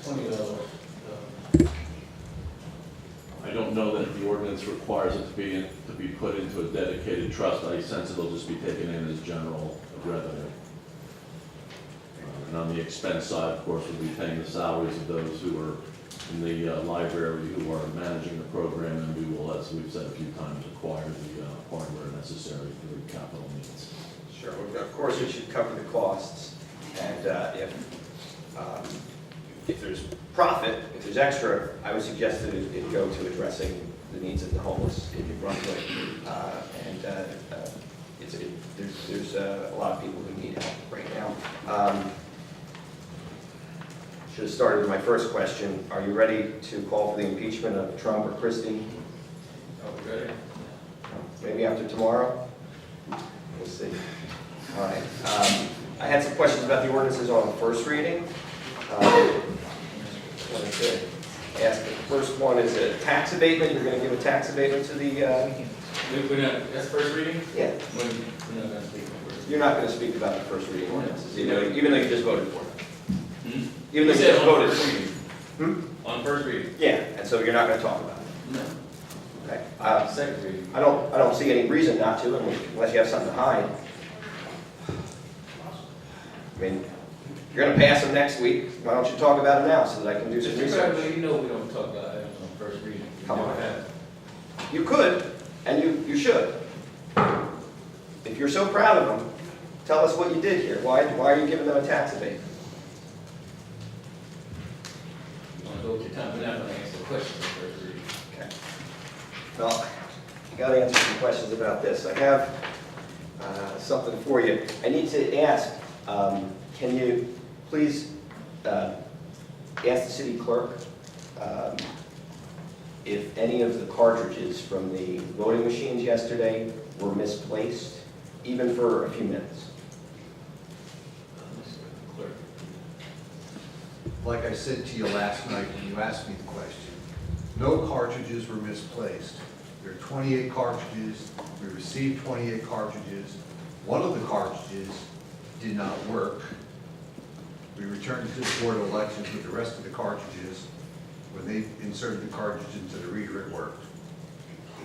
Speaker 1: $20.
Speaker 17: I don't know that the ordinance requires it to be put into a dedicated trust. I sense it'll just be taken in as general revenue. And on the expense side, of course, we'll be paying the salaries of those who are in the library who are managing the program, and we will, as we've said a few times, acquire the hardware necessary for the capital needs.
Speaker 5: Sure. Well, of course, it should cover the costs, and if there's profit, if there's extra, I would suggest that it go to addressing the needs of the homeless in New Brunswick. There's a lot of people who need help right now. Should have started with my first question. Are you ready to call for the impeachment of Trump or Christie?
Speaker 1: Oh, ready?
Speaker 5: Maybe after tomorrow? We'll see. All right. I had some questions about the ordinances on the first reading. Wanted to ask, the first one is a tax abatement. You're going to give a tax abatement to the...
Speaker 1: That's first reading?
Speaker 5: Yeah.
Speaker 1: We're not going to speak on first.
Speaker 5: You're not going to speak about the first reading ordinances, even though you just voted for it. Even
Speaker 1: You
Speaker 5: though you
Speaker 1: said
Speaker 5: just
Speaker 1: on
Speaker 5: voted
Speaker 1: first
Speaker 5: for it.
Speaker 1: reading. On first reading?
Speaker 5: Yeah, and so you're not going to talk about it?
Speaker 1: No.
Speaker 5: Okay.
Speaker 1: Second reading.
Speaker 5: I don't see any reason not to, unless you have something to hide. I mean, you're going to pass them next week. Why don't you talk about them now so that I can do some research?
Speaker 1: You know we don't talk about items on first reading.
Speaker 5: Come on. You could, and you should. If you're so proud of them, tell us what you did here. Why are you giving them a tax abatement?
Speaker 1: You want to go with your time, we're not going to answer the questions on first reading.
Speaker 5: Okay. Well, you got to answer some questions about this. I have something for you. I need to ask, can you please ask the city clerk if any of the cartridges from the voting machines yesterday were misplaced, even for a few minutes?
Speaker 21: Like I said to you last night when you asked me the question, no cartridges were misplaced. There are 28 cartridges. We received 28 cartridges. One of the cartridges did not work. We returned it to the Board of Elections with the rest of the cartridges. When they inserted the cartridge into the reader, it worked.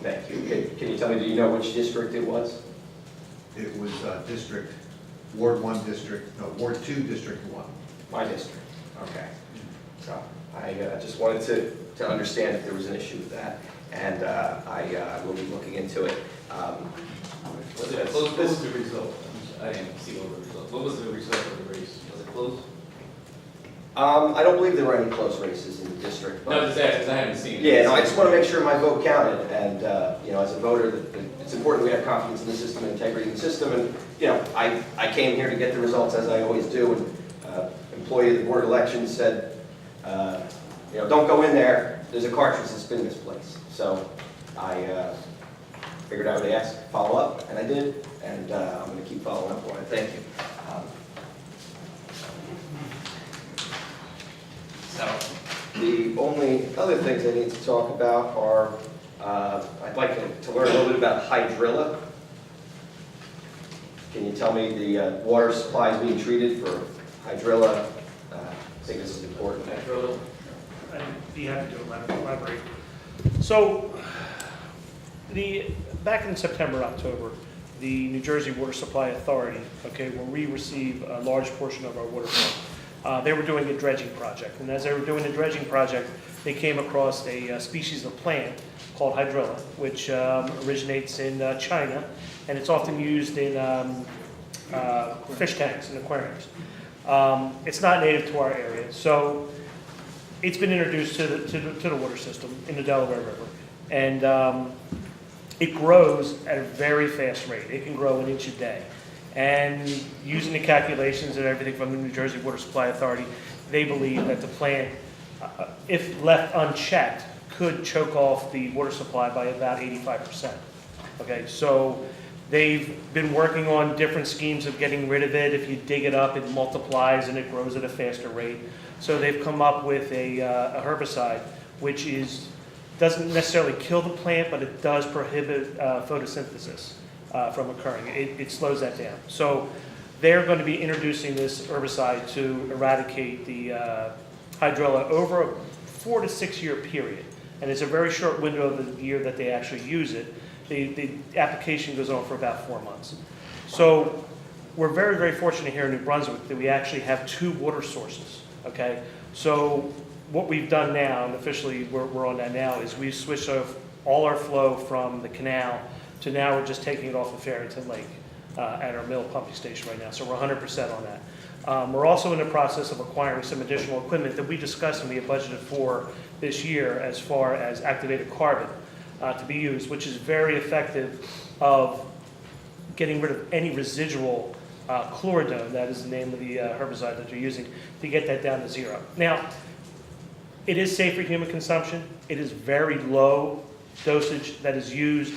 Speaker 5: Thank you. Can you tell me, do you know which district it was?
Speaker 21: It was Ward 1 district, no, Ward 2 District 1.
Speaker 5: My district. Okay. So I just wanted to understand if there was an issue with that, and I will be looking into it.
Speaker 1: What was the result? I didn't see all the results. What was the result of the race? Was it close?
Speaker 5: I don't believe there were any close races in the district. But,
Speaker 1: No, just ask, because I haven't seen it.
Speaker 5: Yeah, no, I just want to make sure my vote counted, and as a voter, it's important we have confidence in the system and integrity in the system, and I came here to get the results as I always do, and employee of the Board of Elections said, don't go in there, there's a cartridge that's been misplaced. So I figured I would ask, follow up, and I did, and I'm going to keep following up on it. Thank you. So the only other things I need to talk about are, I'd like to learn a little bit about hydrilla. Can you tell me the water supply is being treated for hydrilla? I think this is important.
Speaker 1: Hydrilla.
Speaker 15: I'd be happy to elaborate. So, back in September, October, the New Jersey Water Supply Authority, where we receive a large portion of our water from, They were doing a dredging project, and as they were doing the dredging project, they came across a species of plant called hydrilla, which originates in China, and it's often used in fish tanks and aquariums. It's not native to our area, so it's been introduced to the water system in the Delaware River, and it grows at a very fast rate. It can grow an inch a day. And using the calculations and everything from the New Jersey Water Supply Authority, they believe that the plant, if left unchecked, could choke off the water supply by about 85%. Okay, so they've been working on different schemes of getting rid of it. If you dig it up, it multiplies and it grows at a faster rate. So they've come up with a herbicide, which doesn't necessarily kill the plant, but it does prohibit photosynthesis from occurring. It slows that down. So they're going to be introducing this herbicide to eradicate the hydrilla over a 4 to 6 year period. And it's a very short window of the year that they actually use it. The application goes on for about 4 months. So we're very, very fortunate here in New Brunswick that we actually have 2 water sources, okay? So what we've done now, and officially we're on that now, is we've switched off all our flow from the canal to now we're just taking it off of Farrington Lake at our mill pumping station right now. So we're 100% on that. We're also in the process of acquiring some additional equipment that we discussed and we have budgeted for this year as far as activated carbon to be used, which is very effective of getting rid of any residual chloridone, that is the name of the herbicide that you're using, to get that down to 0. Now, it is safe for human consumption. It is very low dosage that is used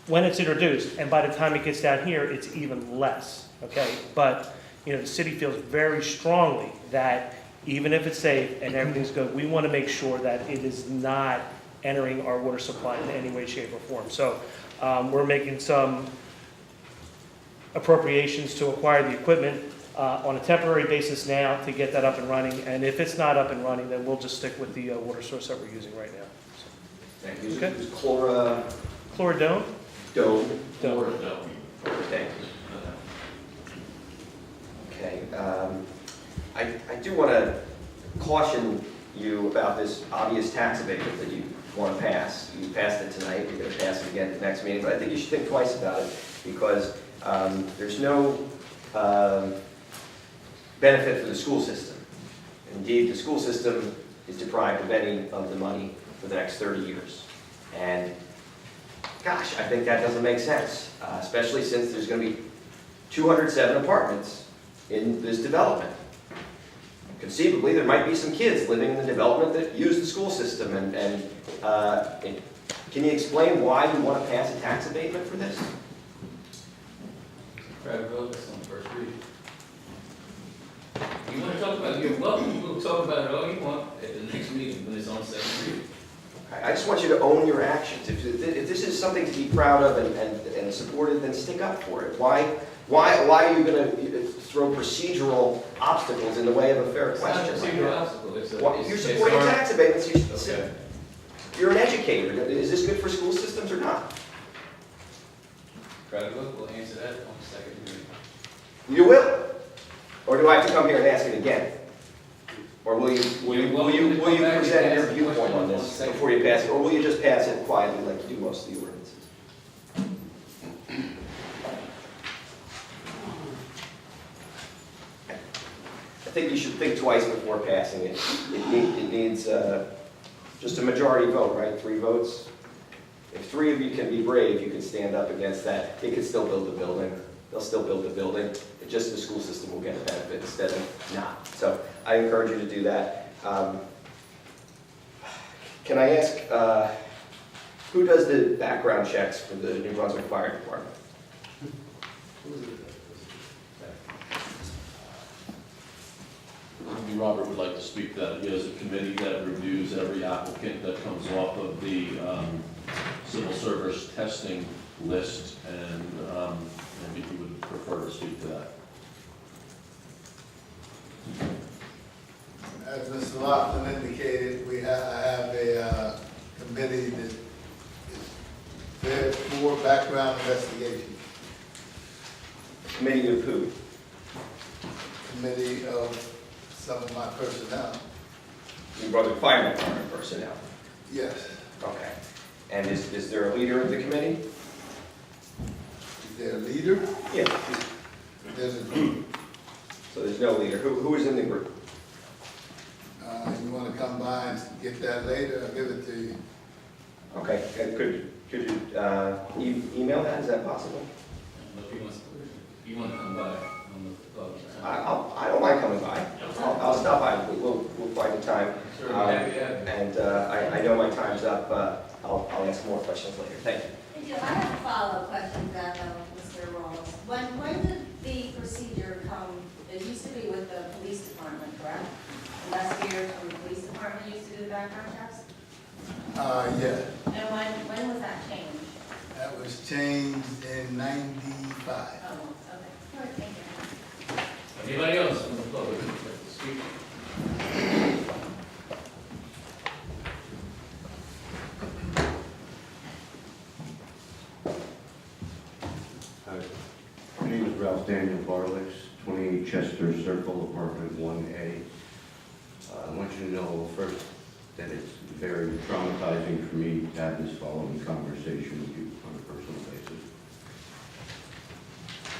Speaker 15: when it's introduced, and by the time it gets down here, it's even less, okay? But, the city feels very strongly that even if it's safe and everything's good, we want to make sure that it is not entering our water supply in any way, shape, or form. So we're making some appropriations to acquire the equipment on a temporary basis now to get that up and running, and if it's not up and running, then we'll just stick with the water source that we're using right now.
Speaker 5: Thank you.
Speaker 15: Okay.
Speaker 5: It's
Speaker 15: Chloridone?
Speaker 5: Dome.
Speaker 15: Chloridone.
Speaker 5: Thank you. Okay. I do want to caution you about this obvious tax abatement that you want to pass. You passed it tonight, you're going to pass it again at the next meeting, but I think you should think twice about it because there's no benefit for the school system. Indeed, the school system is deprived of any of the money for the next 30 years. And gosh, I think that doesn't make sense, especially since there's going to be 207 apartments in this development. Conceivably, there might be some kids living in the development that use the school system. And can you explain why you want to pass a tax abatement for this?
Speaker 1: Private vote, that's on the first reading. You want to talk about it, you're welcome, we'll talk about it all you want at the next meeting when it's on second reading.
Speaker 5: I just want you to own your actions. If this is something to be proud of and supported, then stick up for it. Why are you going to throw procedural obstacles in the way of a fair question?
Speaker 1: It's not a procedural obstacle.
Speaker 5: You're supporting tax abatements. You're an educator. Is this good for school systems or not?
Speaker 1: Private vote, we'll answer that on the second reading.
Speaker 5: You will? Or do I have to come here and ask it again? Or will you present your viewpoint on this before you pass it? Or will you just pass it quietly like you do most of the ordinances? I think you should think twice before passing it. It needs just a majority vote, right? 3 votes. If 3 of you can be brave, you can stand up against that. They can still build the building. They'll still build the building. It's just the school system will get a benefit instead of not. So I encourage you to do that. Can I ask, who does the background checks for the New Brunswick Fire Department?
Speaker 17: Maybe Robert would like to speak to that. He has a committee that reviews every applicant that comes off of the civil service testing list, and maybe he would prefer to speak to that.
Speaker 6: As Mr. Laughlin indicated, I have a committee that is there for background investigation.
Speaker 5: Committee of who?
Speaker 6: Committee of some of my personnel.
Speaker 5: New Brunswick Fire Department personnel?
Speaker 6: Yes.
Speaker 5: Okay. And is there a leader of the committee?
Speaker 6: Is there a leader?
Speaker 5: Yeah.
Speaker 6: There's a group.
Speaker 5: So there's no leader. Who is in the group?
Speaker 6: You want to come by and get that later, I'll give it to you.
Speaker 5: Okay, and could you email that, is that possible?
Speaker 1: If you want to come by,
Speaker 5: I don't mind coming by. I'll stop by, we'll find the time.
Speaker 1: Sure, yeah, yeah.
Speaker 5: And I know my time's up, I'll ask more questions later, thank you.
Speaker 3: Thank you. I have a follow-up question to that, Mr. Rawls. When did the procedure come, it used to be with the police department, correct? Investigators from the police department used to do the background checks?
Speaker 6: Yeah,
Speaker 3: And when was that changed?
Speaker 6: that was changed in 95.
Speaker 3: Oh, okay. All right, thank you.
Speaker 1: Anybody else from the public who'd like to speak?
Speaker 7: My name is Ralph Daniel Barlix, 28 Chester Circle, apartment 1A. I want you to know first that it's very traumatizing for me to have this following conversation with you on a personal basis.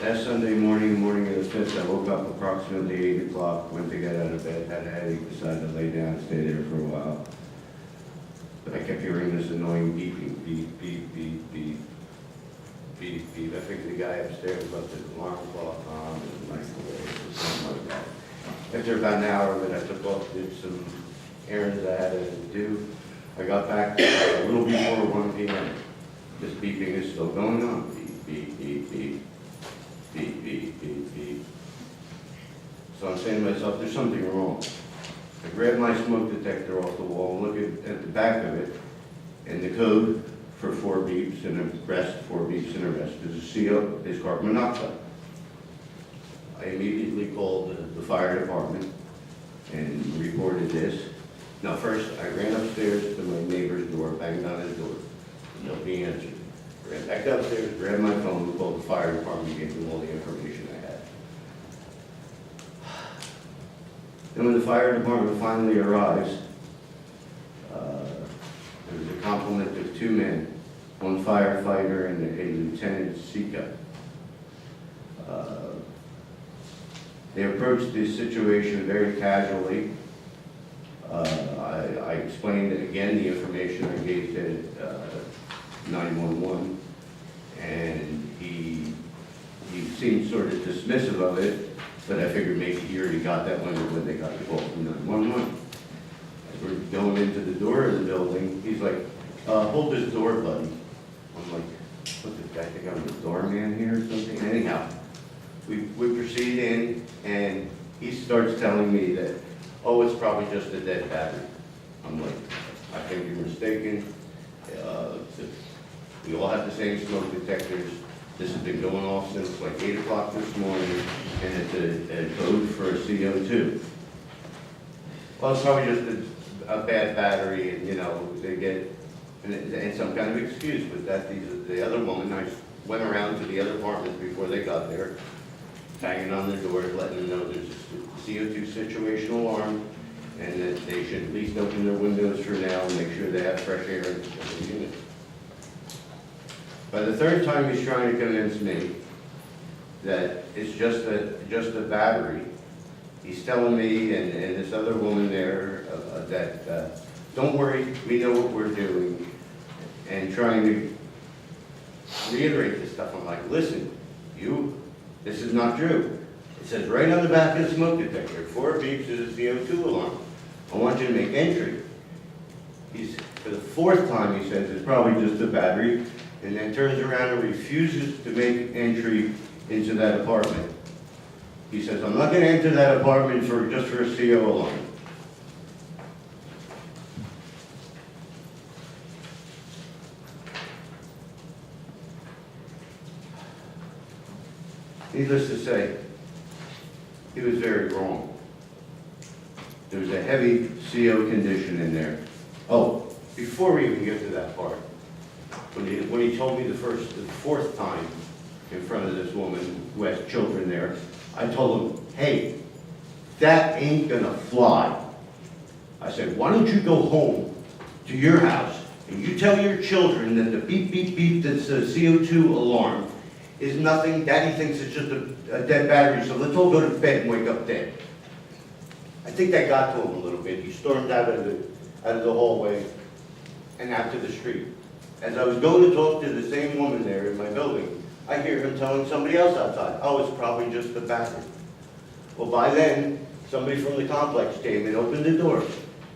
Speaker 7: Last Sunday morning, morning of the 5th, I woke up approximately 8 o'clock, went to get out of bed, had a headache, decided to lay down and stay there for a while. But I kept hearing this annoying beeping, beep, beep, beep, beep, beep, beep. I figured the guy upstairs left his alarm clock on and microwave or something like that. After about an hour of it, I took off, did some errands I had to do. I got back a little before 1 p.m. This beeping is still going on. Beep, beep, beep, beep. Beep, beep, beep, beep. So I'm saying to myself, there's something wrong. I grab my smoke detector off the wall and look at the back of it, and the code for 4 beeps and a rest, 4 beeps and a rest is a CO, is carbon monoxide. I immediately called the fire department and reported this. Now first, I ran upstairs to my neighbor's door, banged on his door. Nobody answered. Ran back upstairs, grabbed my phone, called the fire department, gave them all the information I had. Then when the fire department finally arrives, there was a complement of 2 men, 1 firefighter and a Lieutenant Sika. They approached this situation very casually. I explained again the information I gave to 911, and he seemed sort of dismissive of it, but I figured maybe he already got that when they got the call from 911. As we're going into the door of the building, he's like, hold this door, buddy. I'm like, what, this guy think I'm the doorman here or something? Anyhow, we proceed in, and he starts telling me that, oh, it's probably just a dead battery. I'm like, I think you're mistaken. We all have the same smoke detectors. This has been going off since like 8 o'clock this morning, and it's a code for a CO2. Well, it's probably just a bad battery, and you know, they get, and some kind of excuse, but the other woman, I went around to the other apartments before they got there, banging on their doors, letting them know there's a CO2 situational alarm, and that they should at least open their windows for now and make sure they have fresh air in the unit. By the 3rd time, he's trying to convince me that it's just a battery. He's telling me and this other woman there that don't worry, we know what we're doing, and trying to reiterate this stuff. I'm like, listen, this is not true. It says right on the back of the smoke detector, 4 beeps is a CO2 alarm. I want you to make entry. For the 4th time, he says it's probably just a battery, and then turns around and refuses to make entry into that apartment. He says, I'm not going to enter that apartment just for a CO alarm. Needless to say, he was very wrong. There was a heavy CO condition in there. Oh, before we even get to that part, when he told me the 4th time in front of this woman who has children there, I told him, hey, That ain't gonna fly. I said, why don't you go home to your house and you tell your children that the beep, beep, beep that's a CO2 alarm is nothing. Daddy thinks it's just a dead battery, so let's all go to bed and wake up dead. I think that got to him a little bit. He stormed out of the hallway and out to the street. As I was going to talk to the same woman there in my building, I hear him telling somebody else outside, oh, it's probably just the battery. Well, by then, somebody from the complex came and opened the door,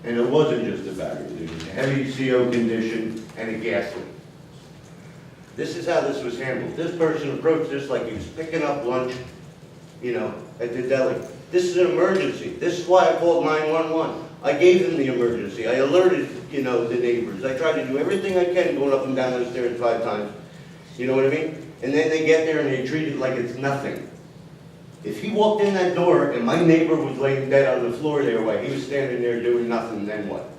Speaker 7: and it wasn't just a battery. There was a heavy CO condition and a gas leak. This is how this was handled. This person approached this like he was picking up lunch, you know, at the deli. This is an emergency. This is why I called 911. I gave them the emergency. I alerted, you know, the neighbors. I tried to do everything I can going up and down those stairs 5 times. You know what I mean? And then they get there and they treat it like it's nothing. If he walked in that door and my neighbor was laying dead on the floor there while he was standing there doing nothing, then what?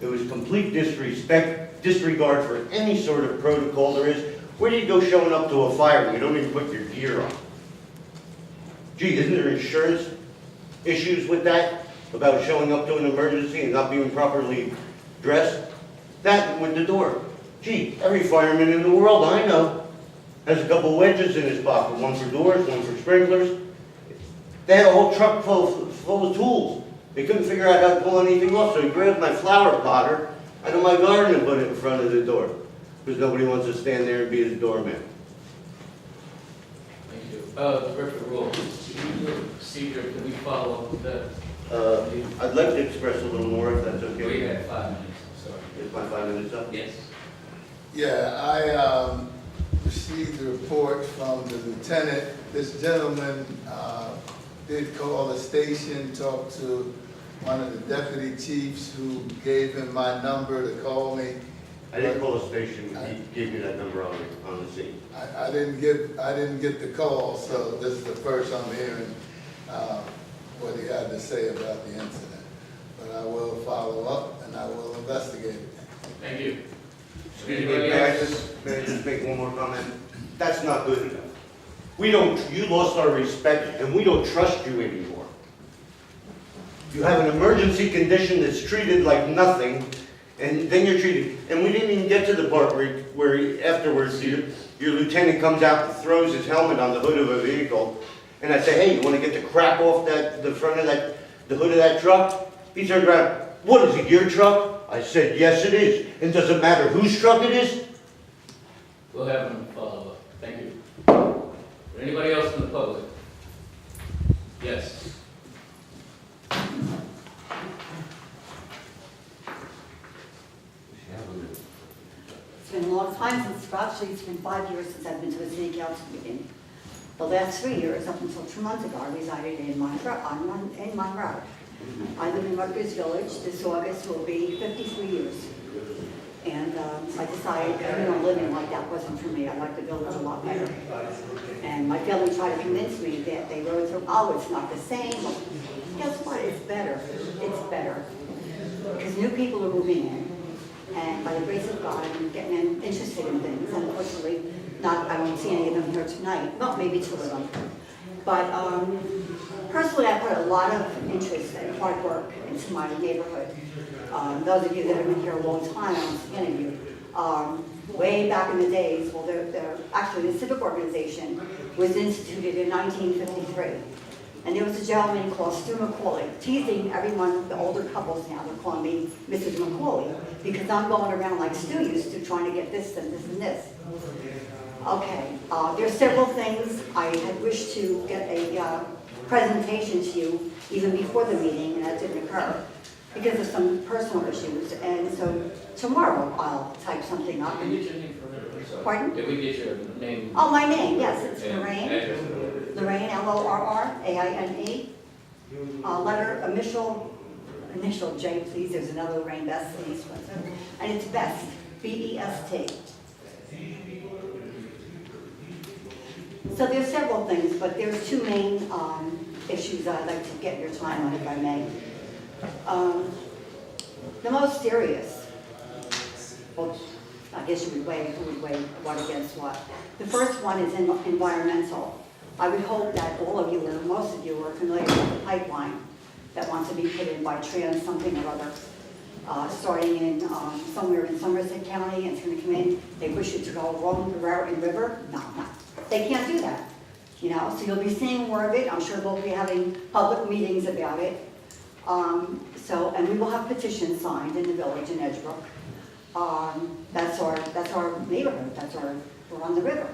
Speaker 7: It was complete disregard for any sort of protocol there is. Where do you go showing up to a fire when you don't even put your gear on? Gee, isn't there insurance issues with that? About showing up to an emergency and not being properly dressed? That with the door. Gee, every fireman in the world I know has a couple wedges in his pocket, one for doors, one for sprinklers. They had a whole truck full of tools. They couldn't figure out how to pull anything off, so he grabbed my flower potter out of my garden and put it in front of the door. Because nobody wants to stand there and be his doorman.
Speaker 1: Thank you. Director Rule, procedure, can we follow up with that?
Speaker 7: I'd like to express a little more, if that's okay.
Speaker 1: We have 5 minutes, sorry.
Speaker 7: Is my 5 minutes up?
Speaker 1: Yes.
Speaker 6: Yeah, I received the report from the lieutenant. This gentleman did call the station, talk to one of the deputy chiefs who gave him my number to call me.
Speaker 7: I didn't call the station, he gave me that number on the scene.
Speaker 6: I didn't get the call, so this is the first I'm hearing what he had to say about the incident. But I will follow up and I will investigate it.
Speaker 1: Thank you.
Speaker 7: May I just make one more comment? That's not good enough. You lost our respect and we don't trust you anymore. You have an emergency condition that's treated like nothing, and then you're treated, and we didn't even get to the part where afterwards your lieutenant comes out and throws his helmet on the hood of a vehicle, and I say, hey, you want to get the crap off the front of the hood of that truck? He turned around, what is it, your truck? I said, yes it is. And does it matter whose truck it is?
Speaker 1: We'll have them follow up. Thank you. Anybody else from the public? Yes.
Speaker 9: It's been a long time since, actually it's been 5 years since I've been to a city council meeting. The last 3 years, up until 2 months ago, I resided in Monroe. I live in Rutgers Village. This August will be 53 years. And I decided that, living like that wasn't for me. I like the village a lot better. And my family tried to convince me that they rode through, oh, it's not the same. Well, guess what? It's better. It's better. Because new people are moving in. And by the grace of God, I'm getting interested in things. Unfortunately, I won't see any of them here tonight. Well, maybe 2 of them. But personally, I put a lot of interest and hard work into my neighborhood. Those of you that have been here a long time, I don't see any of you. Way back in the days, well, actually the civic organization was instituted in 1953. And there was a gentleman called Stu McCauley, teasing everyone, the older couples now, they're calling me Mrs. McCauley, because I'm going around like Stu used to, trying to get this and this and this. Okay, there's several things I had wished to get a presentation to you even before the meeting, and that didn't occur because of some personal issues. And so tomorrow I'll type something up.
Speaker 1: Can you get your name for me?
Speaker 9: Pardon?
Speaker 1: Did we get your name?
Speaker 9: Oh, my name, yes, it's Lorraine.
Speaker 1: Address.
Speaker 9: Lorraine, Lorraine. Letter, initial J, please. There's another Lorraine Best in East Windsor. And it's Best, B-E-S-T. So there's several things, but there's 2 main issues I'd like to get your time on, if I may. The most serious, well, I guess you would weigh who would weigh what against what. The first one is environmental. I would hope that all of you, or most of you, are familiar with the pipeline that wants to be put in by Trans something or other, starting in somewhere in Somerset County, and it's going to come in. They wish it to go along the route and river. No, they can't do that. You know, so you'll be seeing more of it. I'm sure we'll be having public meetings about it. And we will have petitions signed in the village in Edgebrook. That's our neighborhood. We're on the river.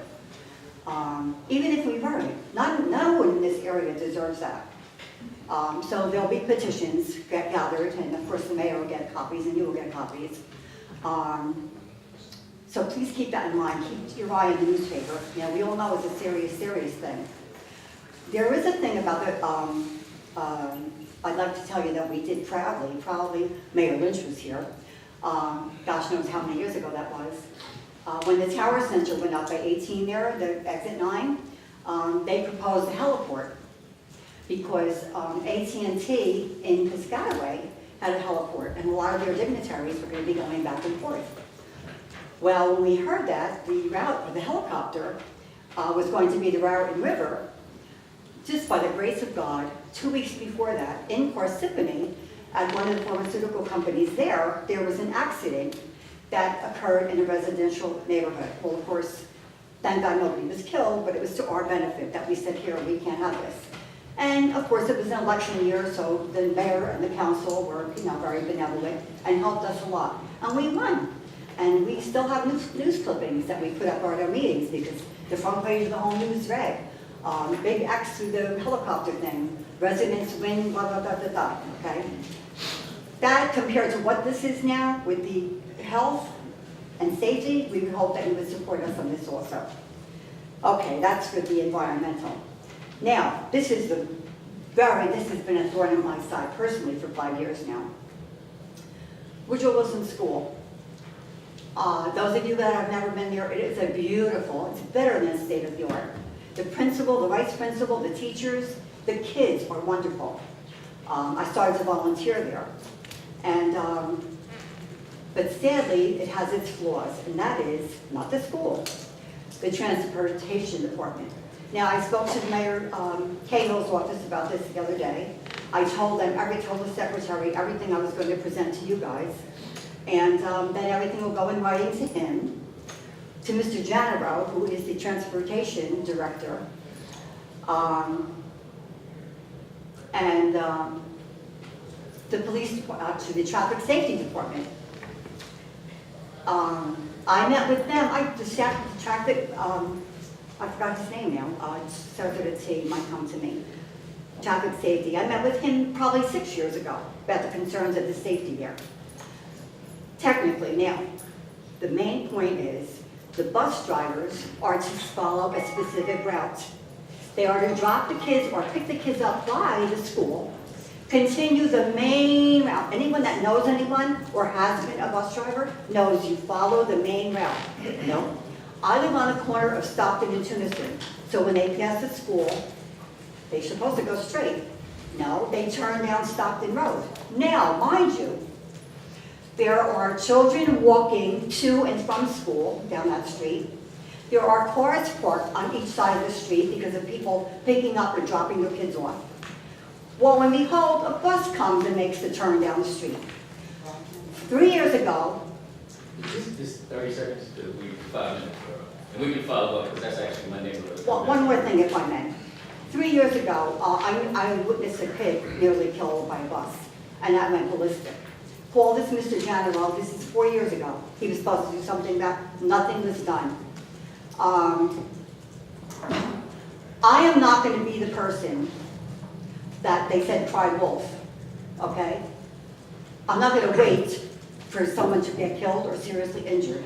Speaker 9: Even if we weren't, no one in this area deserves that. So there'll be petitions gathered, and of course the mayor will get copies, and you will get copies. So please keep that in mind. Keep your eye on the newspaper. You know, we all know it's a serious, serious thing. There is a thing about it. I'd like to tell you that we did proudly, Mayor Lynch was here. Gosh knows how many years ago that was. When the Tower Center went up by 18 there, the exit 9, they proposed a heliport because AT&T in Piscataway had a heliport, and a lot of their dignitaries were going to be going back and forth. Well, when we heard that, the route for the helicopter was going to be the route and river, just by the grace of God, 2 weeks before that, in Parsippany, at one of the pharmaceutical companies there was an accident that occurred in a residential neighborhood. Well, of course, thank God nobody was killed, but it was to our benefit that we said, here, we can't have this. And of course, it was an election year, so the mayor and the council were, very benevolent and helped us a lot. And we won. And we still have news clippings that we put up at our meetings because the front page of the whole news read, big X through the helicopter thing, residents win, blah, blah, blah, blah, blah, okay? That compared to what this is now with the health and safety, we would hope that you would support us on this also. Okay, that's for the environmental. Now, this has been a thorn in my side personally for 5 years now. Woodrow Wilson School. Those of you that have never been there, it is it's better than state of the art. The principal, the vice principal, the teachers, the kids are wonderful. I started to volunteer there. But sadly, it has its flaws, and that is not the school, the transportation department. Now, I spoke to Mayor Cahill's office about this the other day. I told the secretary everything I was going to present to you guys, and then everything will go in writing to him, to Mr. Janero, who is the transportation director, and the police, to the traffic safety department. I met with them. I forgot his name now. It starts with a T, might come to me. Traffic safety. I met with him probably 6 years ago about the concerns of the safety there. Technically, now, the main point is the bus drivers are to follow a specific route. They are to drop the kids or pick the kids up by the school, continue the main route. Anyone that knows anyone or has been a bus driver knows you follow the main route. No. I live on the corner of Stockton and Tunison, so when they pass the school, they're supposed to go straight. No, they turn down Stockton Road. Now, mind you, there are children walking to and from school down that street. There are cars parked on each side of the street because of people picking up or dropping their kids off. Well, and behold, a bus comes and makes the turn down the street. 3 years ago,
Speaker 1: Just 30 seconds to 5 minutes, and we can follow up because that's actually my neighborhood.
Speaker 9: well, one more thing if I may. 3 years ago, I witnessed a kid nearly killed by a bus, and that went ballistic. Call this Mr. Janero, this is 4 years ago. He was supposed to do something about nothing was done. I am not going to be the person that they said cried wolf, okay? I'm not going to wait for someone to get killed or seriously injured.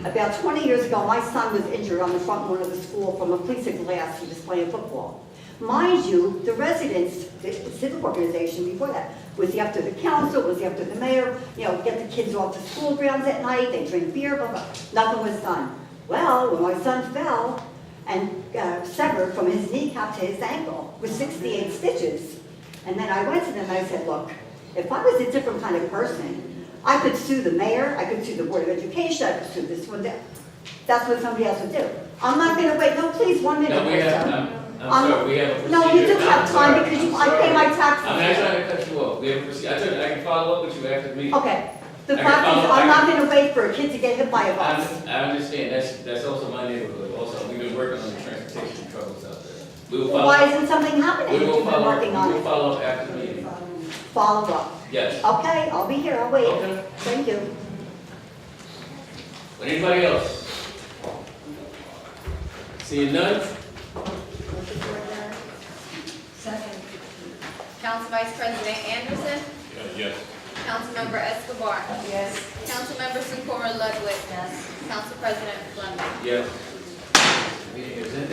Speaker 9: About 20 years ago, my son was injured on the front lawn of the school from a piece of glass. He was playing football. Mind you, the residents, the civic organization before that, was he up to the council, was he up to the mayor, get the kids off the school grounds at night, they drink beer, blah, blah. Nothing was done. Well, when my son fell and severed from his kneecap to his ankle with 68 stitches, and then I went to them and I said, look, if I was a different kind of person, I could sue the mayor, I could sue the Board of Education, I could sue this one. That's what somebody else would do. I'm not going to wait. No, please, 1 minute.
Speaker 1: No, I'm I'm sorry, we have a procedure.
Speaker 9: No, you do
Speaker 1: I'm
Speaker 9: have
Speaker 1: sorry,
Speaker 9: time because
Speaker 1: I'm
Speaker 9: I pay
Speaker 1: sorry.
Speaker 9: my taxes.
Speaker 1: I'm not trying to cut you off. We have a procedure. I told you I can follow up with you after the meeting.
Speaker 9: Okay. The
Speaker 1: I can
Speaker 9: fact is,
Speaker 1: follow-
Speaker 9: I'm not gonna wait for a kid to get hit by a bus.
Speaker 1: I understand, that's also my neighborhood also, we've been working on the transportation troubles out there. We will
Speaker 9: Well,
Speaker 1: follow,
Speaker 9: why isn't something happening
Speaker 1: we
Speaker 9: if
Speaker 1: will
Speaker 9: you've been
Speaker 1: follow,
Speaker 9: working on
Speaker 1: we will
Speaker 9: it?
Speaker 1: follow up after the meeting.
Speaker 9: Follow up.
Speaker 1: Yes.
Speaker 9: Okay, I'll be here, I'll wait.
Speaker 1: Okay.
Speaker 9: Thank you.
Speaker 1: Anybody else? Seeing none?
Speaker 4: Second.
Speaker 3: Council Vice President Anderson,
Speaker 14: Yes.
Speaker 3: Councilmember Escobar,
Speaker 4: Yes.
Speaker 3: Councilmember Socorro Ludwig. Yes. Council President Fleming.
Speaker 1: Yes. Meeting is in.